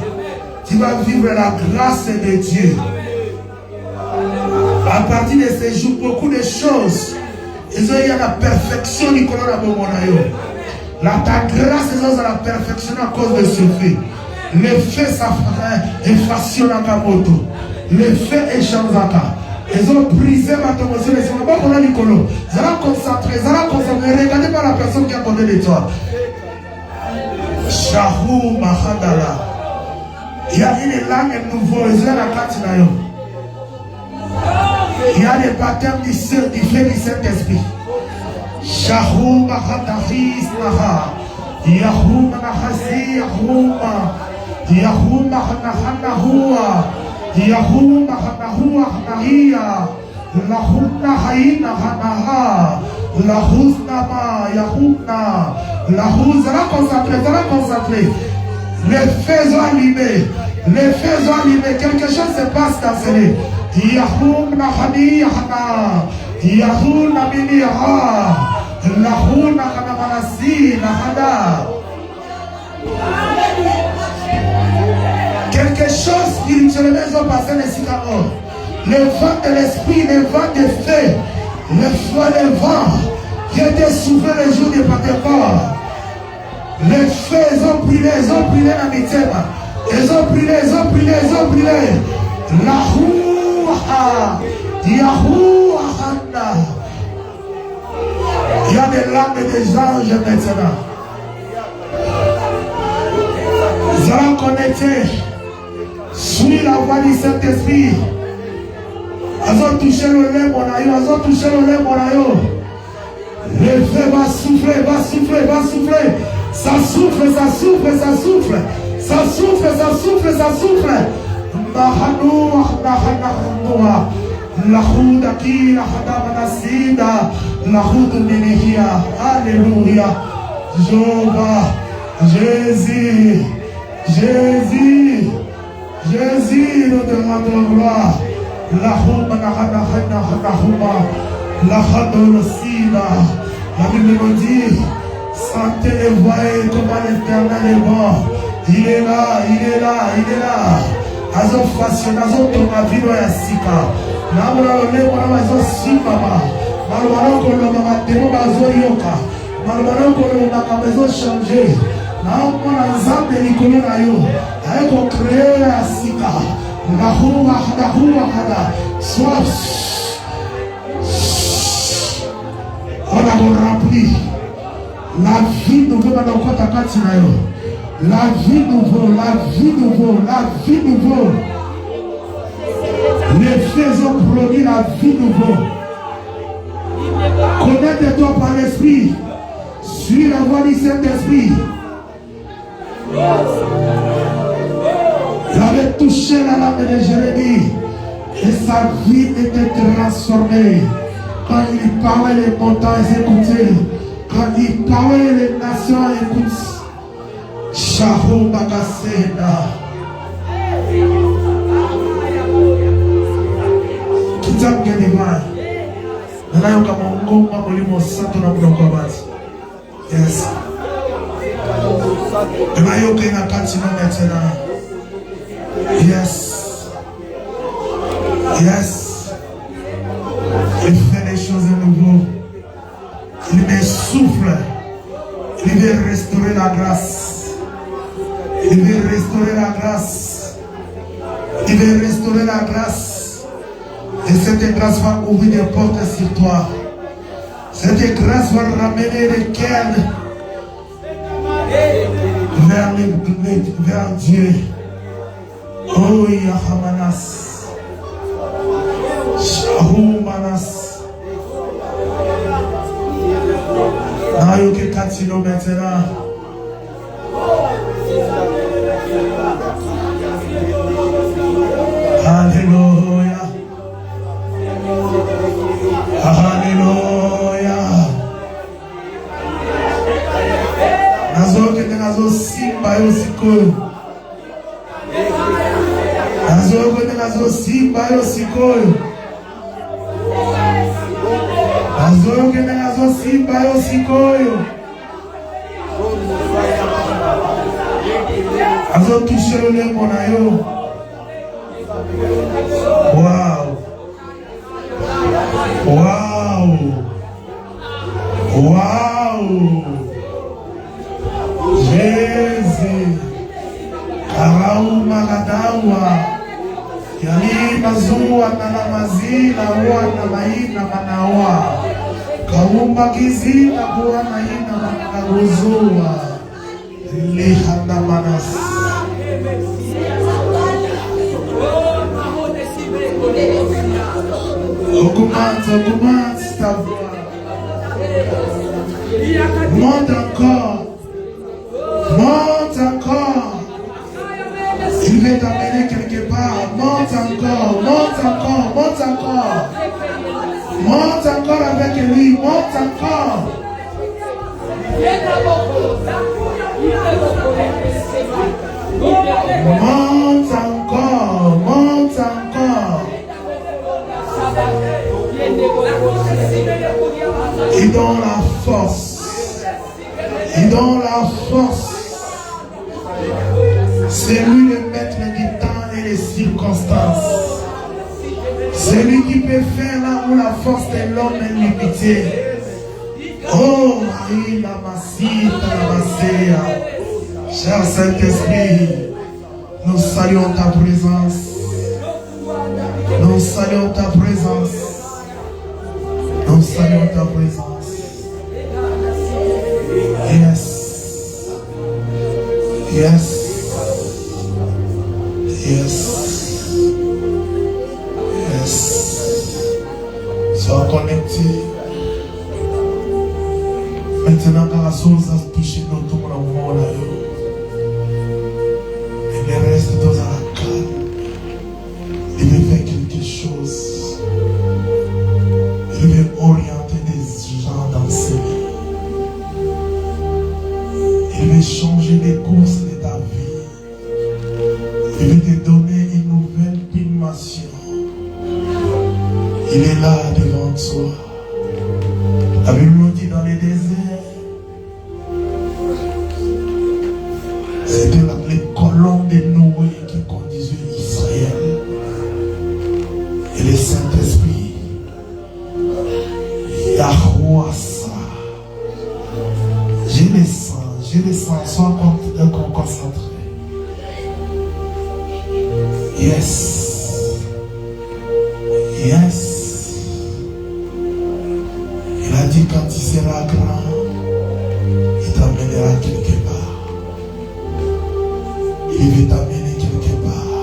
Tu vas vivre la grâce de Dieu. À partir de ces jours, beaucoup de choses. Il y a la perfection du coronavirus. Ta grâce est à la perfection à cause de ce fait. Le fait, ça est fascinant à moto. Le fait est changeant. Ils ont brisé ma promotion. Ils sont pas pour Nicolo. Ils allons concentrer. Regardez pas la personne qui a donné l'étoile. Shahou Mahadala. Il y a une langue nouvelle. Il y a la carte. Il y a des baptêmes du feu du Saint-Esprit. Shahou Mahadaris Maha. Yahou Mahasi Yahuma. Yahou Mahanahua. Yahou Mahanahua Nahia. Lahuna Haina Hanaha. Lahuznama Yahuna. Lahuz, ça concentré. Les feux sont allumés. Les feux sont allumés. Quelque chose se passe dans ce lieu. Yahou Nahani Yahana. Yahou Namini Yaha. Lahou Nahamanasi Nahada. Quelque chose spirituellement ont passé les cigares. Le vent de l'esprit, le vent de feu, le feu de vent qui était soufflé le jour de Pentecôte. Les feux, ils ont brûlé dans mes thèmes. Ils ont brûlé. La Houha, Yahouahanda. Il y a des lames des anges maintenant. Nous allons connecter. Suis la voix du Saint-Esprit. Ils ont touché le lait, mon aïe. Le feu va souffler. Ça souffle. Alléluia. Jésus, nous te rendons gloire. La Bible nous dit, sentez les voyez comment l'Éternel est bon. Il est là. Azo fashion, azo toma vino ya sika. Namuna ole mwana azo simama. Malwano kolo mama demo bazo yoka. Malwano kolo mama bazo changer. Na mwana nzambe likolo na yo. Ayeko créer ya sika. Lahua hada. Soit on a rempli la vie nouvelle dans notre kati na yo. La vie nouveau. Les faits ont produit la vie nouveau. Connecte-toi par l'esprit. Suis la voix du Saint-Esprit. Il avait touché la lame de Jérémie et sa vie était transformée. Quand il parlait, les montagnes écoutaient. Quand il parlait, les nations écoutent. Shahou Bagasena. Kitab Geneva. Nanayo kama ngoma mulimo santo na mdoko bati. Yes. Nanayo kena kati na metena. Yes. Il fait des choses nouveaux. Il me souffle. Il veut restaurer la grâce. Il veut restaurer la grâce. Et cette grâce va ouvrir des portes sur toi. Cette grâce va ramener les cœurs vers Dieu. Oh Yahamanas. Shahumanas. Nayoke Katino maintenant. Alléluia. Alléluia. Nazoke nazo simba yosikoyo. Nazoke nazo simba yosikoyo. Nazoke nazo simba yosikoyo. Azo touché le lait mon ayo. Wow. Wow. Wow. Jésus. Karau magadawa. Yani mazua na mazina wana maina manawa. Kaumba kizina kuwa maina managuzua. Lihanda manas. Augmente ta voix. Monte encore. Monte encore. Il veut t'amener quelque part. Monte encore. Monte encore. Monte encore. Monte encore avec lui. Monte encore. Monte encore. Monte encore. Il donne la force. Il donne la force. C'est lui le maître du temps et des circonstances. C'est lui qui peut faire là où la force de l'homme est limitée. Oh, il a massé, cher Saint-Esprit, nous saluons ta présence. Nous saluons ta présence. Nous saluons ta présence. Yes. Yes. Yes. Yes. Sois connecté. Maintenant, quand la source a touché notre monde, et le reste dans la calme, il veut faire quelque chose. Il veut orienter des gens dans ses vies. Il veut changer les courses de ta vie. Il veut te donner une nouvelle dimension. Il est là devant toi. La Bible nous dit dans les déserts, c'était les colonnes de Noé qui conduisaient Israël. Et le Saint-Esprit, Yahweh, je le sens, sois concentré. Yes. Yes. Il a dit quand tu seras grand, il t'amènera quelque part. Il veut t'amener quelque part.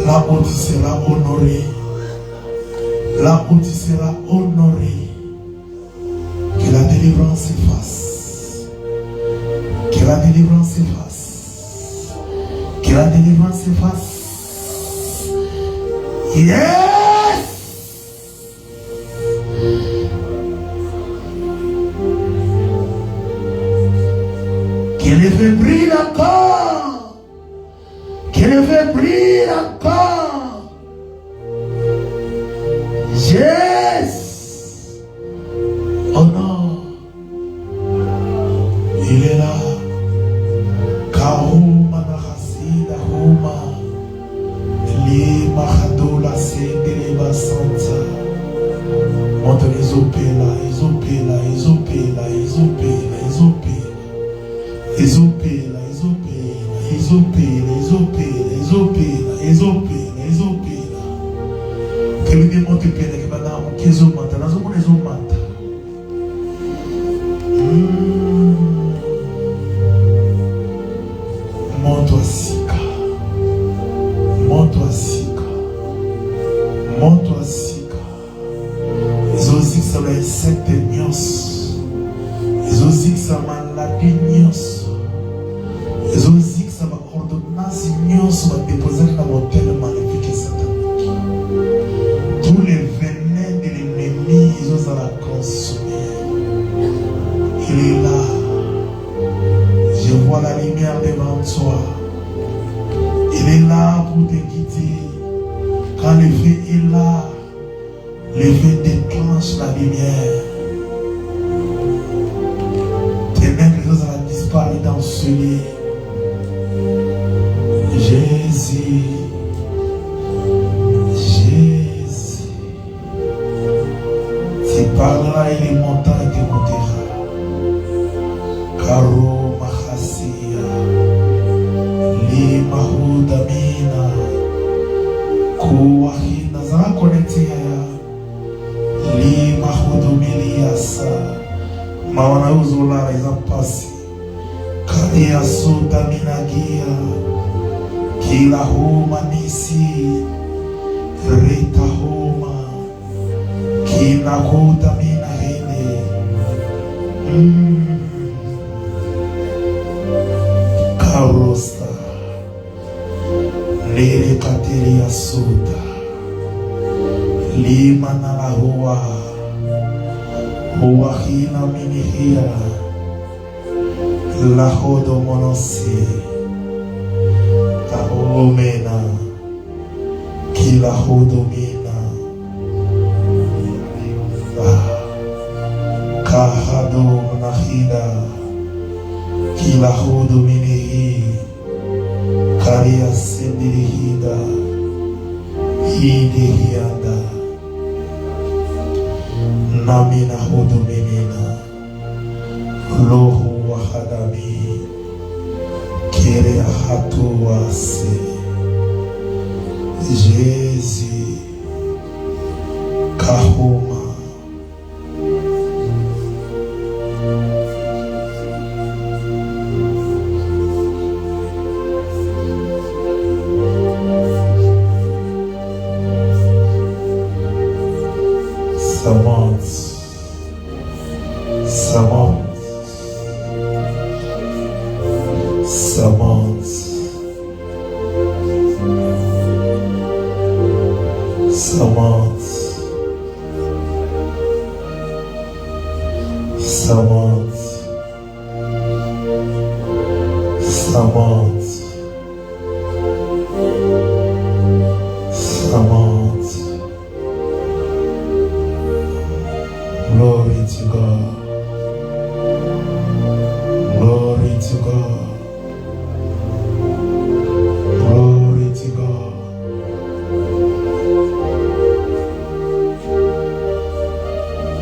Là où tu seras honoré. Là où tu seras honoré. Que la délivrance s'efface. Que la délivrance s'efface. Que la délivrance s'efface. Yes! Que le feu brille encore. Que le feu brille encore. Yes. Oh non. Il est là. Kahuma Nahasida Huma. Li Mahadola Sendeleba Santa. Monte les opéla, les opéla, les opéla, les opéla, les opéla. Isopela, Isopela, Isopela, Isopela, Isopela, Isopela, Isopela. Que moto pene ke bana mokezo mata nazo mona ezo mata. Moto asika. Moto asika. Moto asika. Ezozikisa ba insecte nyonso. Ezozikisa maladi nyonso. Ezozikisa ba ordonnance nyonso ba déposer na hôtel maléfique satanique. Tous les venins de l'ennemi, ils ont la consommer. Il est là. Je vois la lumière devant toi. Il est là pour te guider. Quand le feu est là, le feu déclenche la lumière. Ténèbres ont disparu dans ce lieu. Jésus. Tu parleras et les montagnes te monteront. Karo Mahasia, Li Mahudamina, Kuwahina, Zara connectea, Li Mahudumiliasa, Mawana Uzola, ils ont passé. Kadia Sudamina Gia, Kila Homa Nisi, Rita Homa, Kina Hudamina Hene. Karosta Lere Kateria Suda Lima Nalahua Huahina Minihia Lahodo Monosi Taomena Kilahodo Mina Kahado Nahida Kilahodo Minihi Karia Sendirihida Hidihianda Namina Hodo Minina Lohu Wahadami Kere Hatu Wasi Jésus Kahuma Glory to God. Glory to God. Glory to God.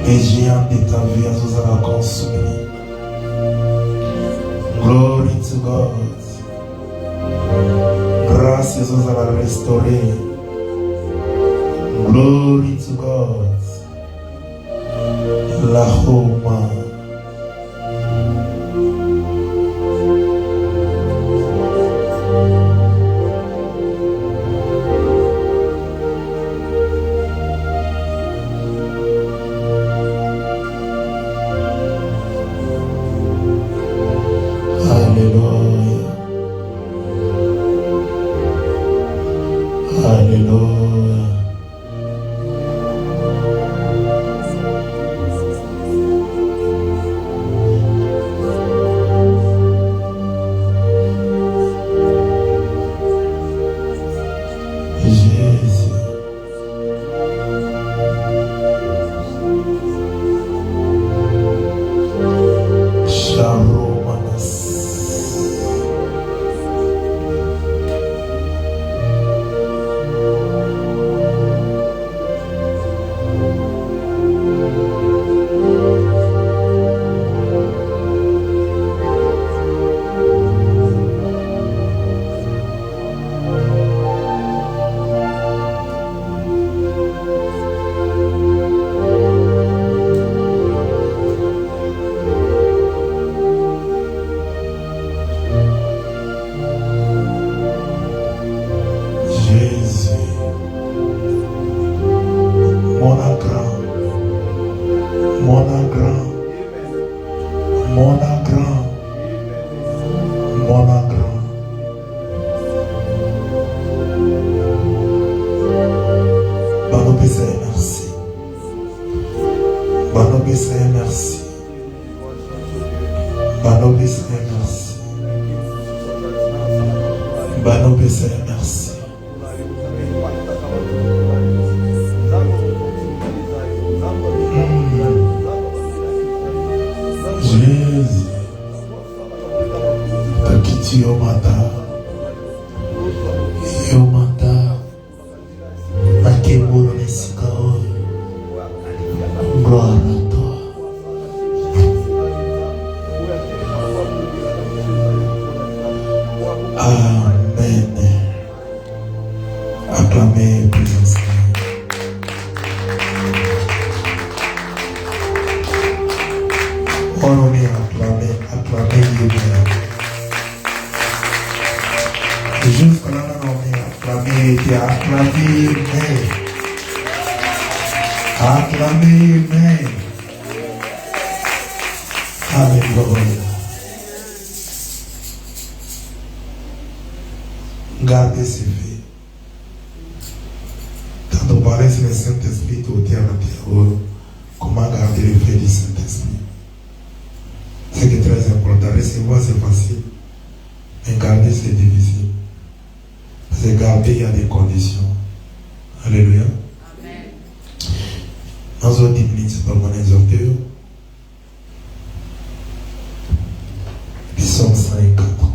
Les géants de ta vie, nous allons consommer. Glory to God. Grâce, nous allons restaurer. Glory to God. La Homa. Alléluia. Alléluia. agra, mon agra, mon agra, mon agra. Bano bese merci. Bano bese merci. Bano bese merci. Bano bese merci. Jésus, Takiti Yomata, Yomata, Nakemuro Nesikaoi, gloire à toi. Amen. Acclamez présence. Honorez, acclamez Dieu. Jusqu'à là, acclamez Dieu, acclamez Amen. Acclamez Amen. Alléluia. Gardez ses vies. Quand on parlait sur le Saint-Esprit, au terme de comment garder les faits du Saint-Esprit. C'est très important. Recevoir, c'est facile. Mais garder, c'est difficile. Parce que garder, il y a des conditions. Alléluia. Amen. Dans 10 minutes, c'est pas mon exhorteur. Psaume 104.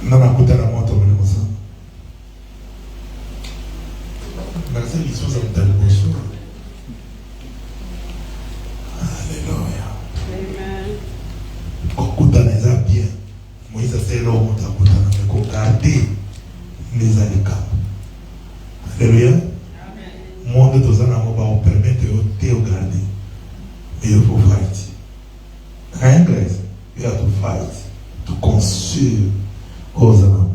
Non, ma coûte à la moto, mais comme ça. Merci, les choses ont tellement de choses. Alléluia. Amen. Quand coûte à les a bien, Moïse a fait l'homme, on t'a coûté à mais qu'on garde les alécats. Alléluia. Amen. Moi, de tous en amour, on permet de te garder. Mais il faut fight. En anglais, you have to fight, to consume. Aux amants.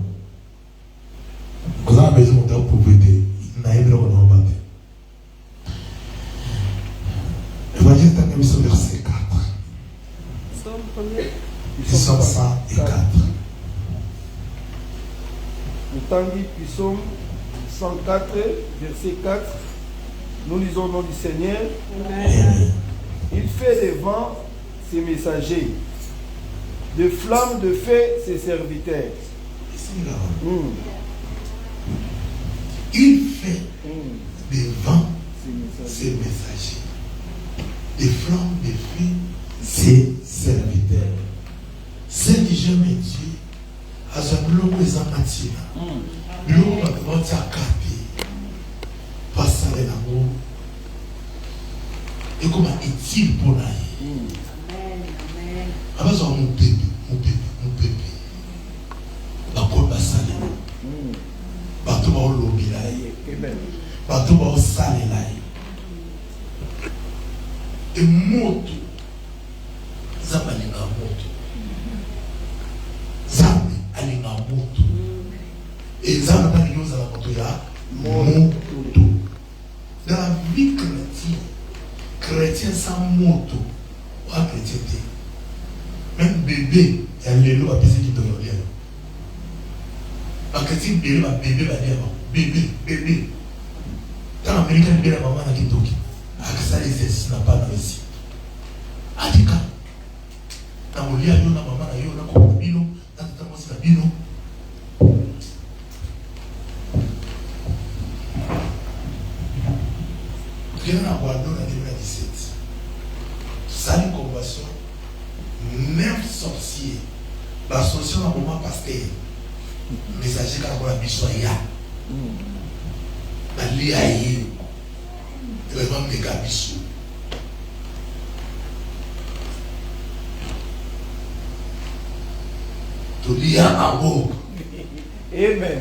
Vous avez besoin de pauvreté. Il n'a pas besoin de battre. Évangile de verset 4. Psaume 104. Le temps dit Psaume 104, verset 4. Nous lisons au nom du Seigneur. Amen. Il fait des vents ses messagers, de flammes de feu ses serviteurs. Il fait des vents ses messagers, des flammes de feu ses serviteurs. C'est que j'aime Dieu, à ce que l'on est en matina, l'on va te caper, passer l'amour, et comment est-il pour l'aïe? Après ça, mon bébé. Bakol basale. Bato ba olobi lai. Bato ba osale lai. Et moto. Zamba linga moto. Zambi alinga moto. Et zamba na linga la moto ya moto. Dans la vie chrétienne sans moto, pas chrétienté. Même bébé, il y a l'élo à pisser qui te revient. Parce que si bébé va bébé va dire bébé. Quand l'Amérique a libéré la maman à Kitoki, ça les exercices n'a pas réussi. Adika. Dans mon lit, il y a une maman à yon, on a un bino, dans le temps où c'est un bino. Rien à voir dans la 2017. Ça une convention. 9 sorciers. La solution à un moment pasteur. Messager quand on a besoin de ya. La lia est vraiment méga bisou. Tu dis à haut. Amen.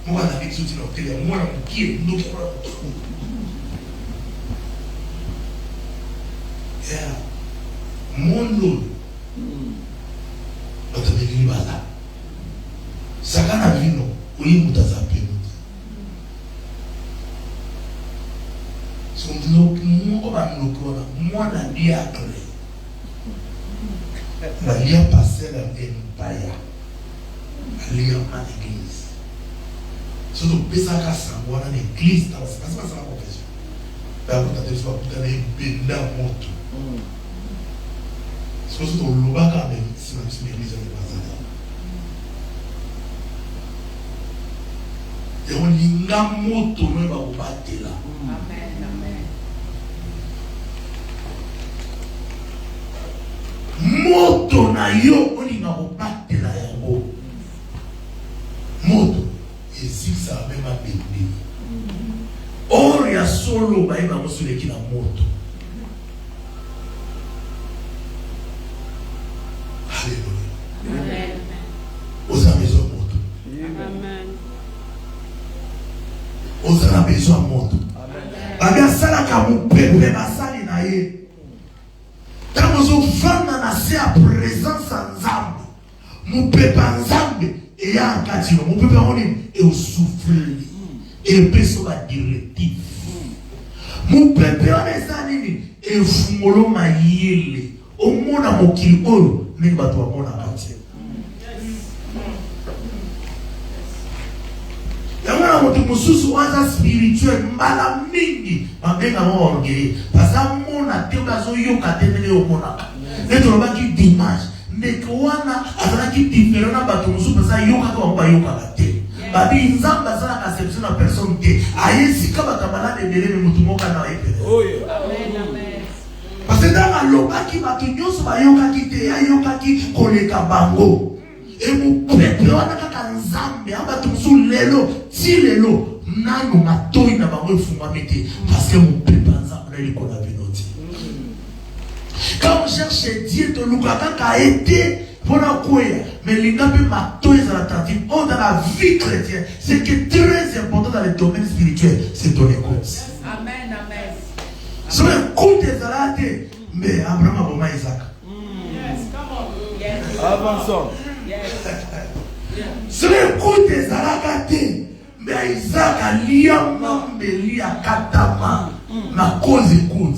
Moi, on a dit que tu l'as fait. Moi, on qui est nous qui mon nom. Otabekini bala. Sakana vino. Oui, mutazape. So, moi, la vie a créé. La vie a passé dans l'empire. La vie a dans l'église. Surtout, Pesaka Sangwa dans l'église, c'est pas ça la confession. D'abord, tu as des fois, tu as des bénins moto. C'est surtout au Lubaka, mais c'est même l'église de l'Église. Et on y a moto, mais on va battre là. Amen, amen. Moto na yo, on y a battre là. Moto, et si ça même a béni. Or, il y a solo, il y a celui qui a moto. Alléluia. Amen. Vous avez besoin de moto. Amen. Vous avez besoin de moto. Babia sala ka mon peuple basali na ye. Quand vous offrez na présence en Zambé, mon peuple en Zambé et en Katino, mon peuple en ligne et au souffle et peut sur la directive. Mon peuple en Zambé et fumolo maïele au monde à mon kilo n'est pas toi mon appartient. Yamana moto mususu waza spirituel mbala mingi mabenga mo orgueil parce que mona te bazo yoka tenele omona neto lobaki dimanche ndeko wana azalaki différent na bato mususu parce que yoka to ba yoka te babi nzamba sala conception na personne te ayesi ka bakamala de dele mutu moka na epele Oh yeah. Amen, amen. parce que dans la lobaki bato nyonso ba yoka ki te ya yoka ki koleka bango. Et mon peuple, on a kaka nzambe, on va tout sous l'élo, si l'élo, nano matoi na bango fuma mete, parce que mon peuple nzambe là il qu'on a vénoti. Quand on cherche Dieu, to lukaka ka été pour la couille, mais l'ingabe matoi à la tentative, dans la vie chrétienne, c'est que très important dans le domaine spirituel, c'est ton écoute. Amen, amen. Sur l'écoute des alades, mais Abraham a vraiment Isaac. Yes, come on. Yes. Avançons. Sur l'écoute des alagate, mais Isaac a liamma, mais lia katama, ma cause écoute.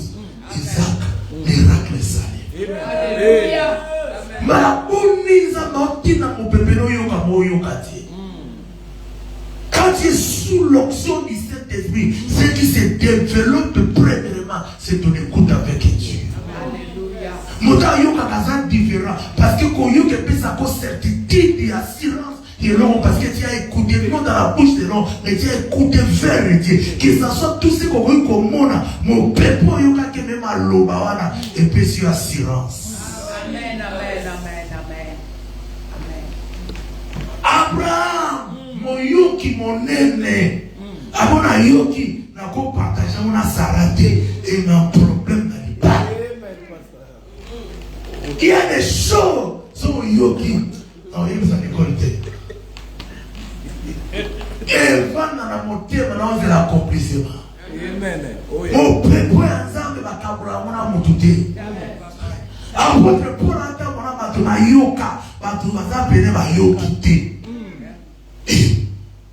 Isaac, miracle sali. Alléluia. Ma bonisa maotina mon bébé no yoka mo yokati. Quand tu es sous l'onction du Saint-Esprit, ce qui se développe premièrement, c'est ton écoute avec Dieu. Alléluia. Mota yoka kaza différent parce que quand yoka peut sa certitude et assurance et non parce que tu as écouté non dans la bouche de l'homme mais tu as écouté vers Dieu que ça soit tout ce qu'on veut comme mon peuple yoka que même à l'obawana et puis sur assurance. Amen, amen, amen, amen. Amen. Abraham mon yoki mon nene abona yoki na ko partager on a s'arrêter et un problème dans les bas. Il y a des choses sur yoki. Non, il vous a décolleté. Et va dans la montée, maintenant on fait l'accomplissement. Amen. Mon peuple ensemble va kabura mona mututé. À votre pour attendre mona batuna yoka, batuna zapene ba yokité.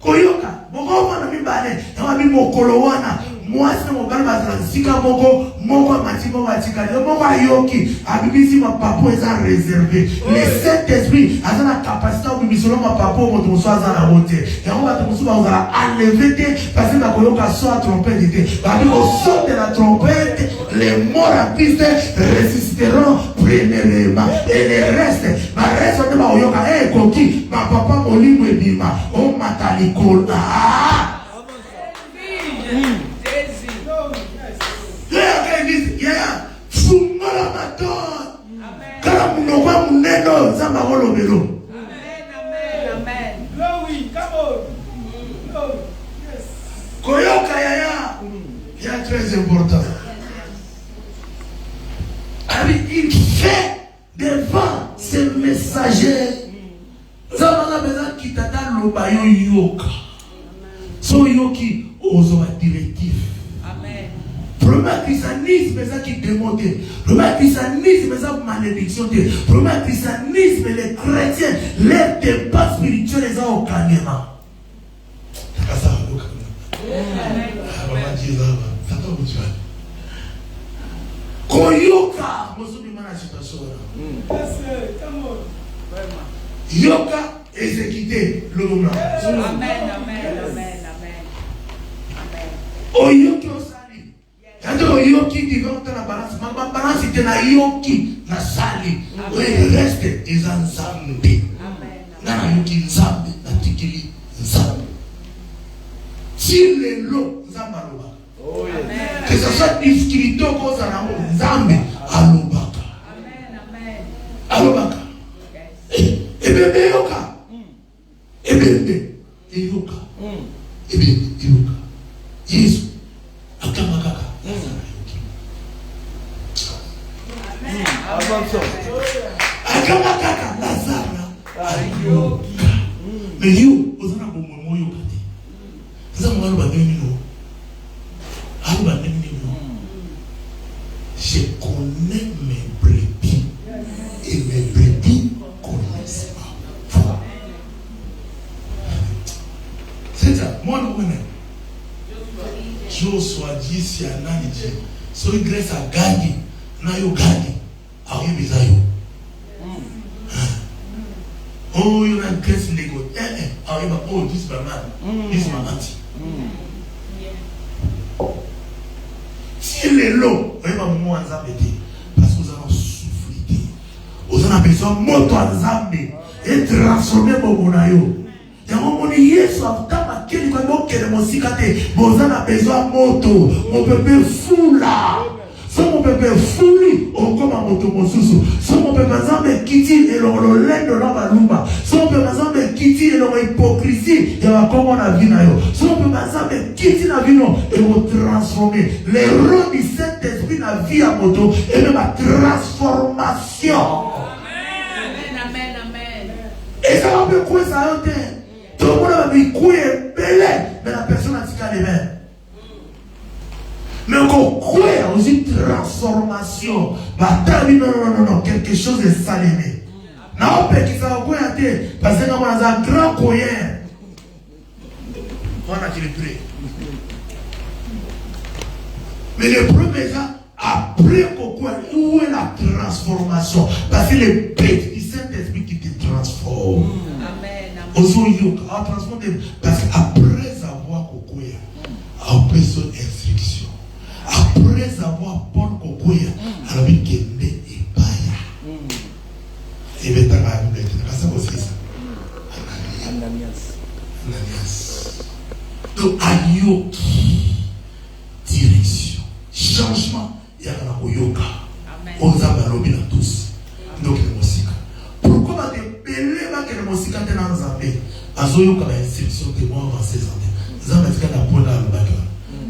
Koyoka, boko wana mibale, na mi mokolo wana. Moi, c'est mon père, si Moko, Moko, Matimo, Matika, Moko, Yoki, Abibisi, ma papa, est réservé. Les Saint-Esprit, a la capacité de missionner ma papa, mon soir à la hauteur. Et on va te enlever, parce que la Koyoka soit trompette. Au son de la trompette, les morts à Christ ressusciteront premièrement. Et les restes, ma reste de ma Koyoka, eh, Koki, ma papa, mon livre, Bima, oh, Matalikol, ah! Fumala maton. Kala munokwa muneno zamba kolobelo. Amen, amen, amen. Glory, come on. Glory. Yes. Koyoka yaya. C'est très important. Il fait devant ses messagers ça qui démonte. Le christianisme, c'est une malédiction. Le christianisme, les chrétiens, les débats spirituels, ils ont au calmement. Koyoka, yoka exécuté le moment. Amen, amen, amen, amen. Oyoki osali. Yando oyoki qui va dans la balance. Ma balance était na yoki na sali. Oui, reste is nzambe. Na yoki nzambe na tikili nzambe. Si le lo nzambe aloba. Que ce soit difficulté au cause à l'amour nzambe alobaka. Amen, amen. Alobaka. Ebebe yoka. Ebebe yoka. Ebebe yoka. Yesu akamakaka. Akamakaka Lazara. Mais yo, vous en avez bon moment yoka. Vous en avez bon moment. Je connais mes brebis et mes brebis connaissent ma voix. C'est ça, moi je connais. Joshua dit si y a un dit, si une grèce a gagné, n'a yo gagné, a rien besoin yo. Oh, il y a une grèce négociée, a rien besoin, oh, dis ma maman, dis ma anti. Si les lots, vous avez besoin de parce que vous avez souffert. Vous avez besoin de moto ensemble et transformer vos monayo. Il y a un moment où Yesu a dit que vous avez besoin de moto. Mon bébé fou là. Si mon bébé fou, on comme un moto mosusu. Si mon bébé me quitte et l'on l'aide dans la lumba. Si mon bébé me quitte et l'on hypocrisie, il y a comment on a vu nayo. Si mon bébé me quitte la vie et on transformer les rôles du Saint-Esprit dans la vie à moto et même la transformation. Amen, amen, amen. Et ça va me couper ça à tout le monde va me couper belé, mais la personne a dit qu'elle est même. Mais on croit aussi transformation. Non, quelque chose est salémé. Non, parce que ça va quoi parce que nous avons un grand coyen. On a qu'il est prêt. Mais le problème est ça, après où est la transformation? Parce que le bête du Saint-Esprit qui te transforme. Amen. Parce qu'après avoir cocoya, après son instruction, après avoir Paul Kokoya, alors il y a des paya. Et bien, tu as aussi ça. Ananias. Donc, Ayoki, direction, changement, il y a un yoga. On a balobi à tous. Donc, les musiques. Pourquoi tu es belé que les musiques sont dans Zambé? Azoyoka la instruction de moi avancer Zambé. Zambé, c'est la bonne à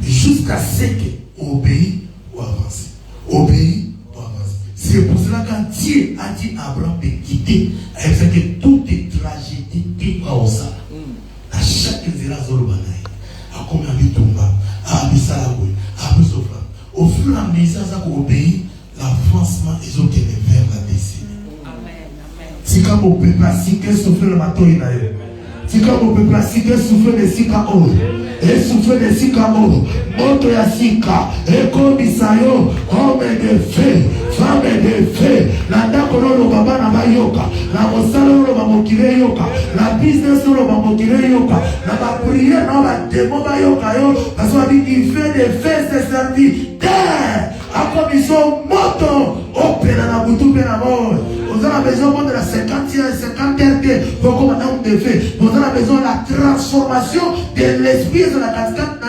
jusqu'à ce que obéir ou avancer. Obéir ou avancer. C'est pour cela quand Dieu a dit à Abraham de quitter, il fait que toutes les tragédies qui au ça. À chaque zéla zolobanaï, à combien de tomba, à Abissalaboué, à Abisofra. Au fur et à mesure qu'on obéit, l'avancement est au vers la destinée. Amen. Si quand on peut pas, si qu'elle souffre le matin, il a eu. Si quand on peut pas, si qu'elle souffre de Sika Or. Et souffle de Sika Or. Moto ya Sika. Et comme Isayo, homme de feu, femme de feu. La dakolo lo baba na bayoka. La mosalo lo bamokire yoka. La business lo bamokire yoka. La ba prière no ba demo bayoka yo. Parce qu'on dit il fait des faits de serviteur. A comme ils sont moto. Opéra na butu pena mort. Vous avez besoin de la 50e pour comme un homme de feu. Vous avez besoin de la transformation de l'esprit de la cascade.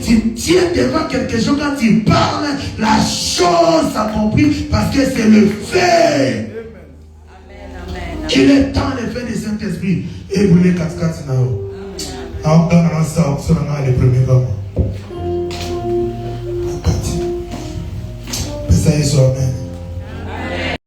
Tu tiens devant quelque chose quand tu parles, la chose s'accomplit parce que c'est le fait. Il est temps de faire des Saint-Esprit et brûler cascade. Le premier homme.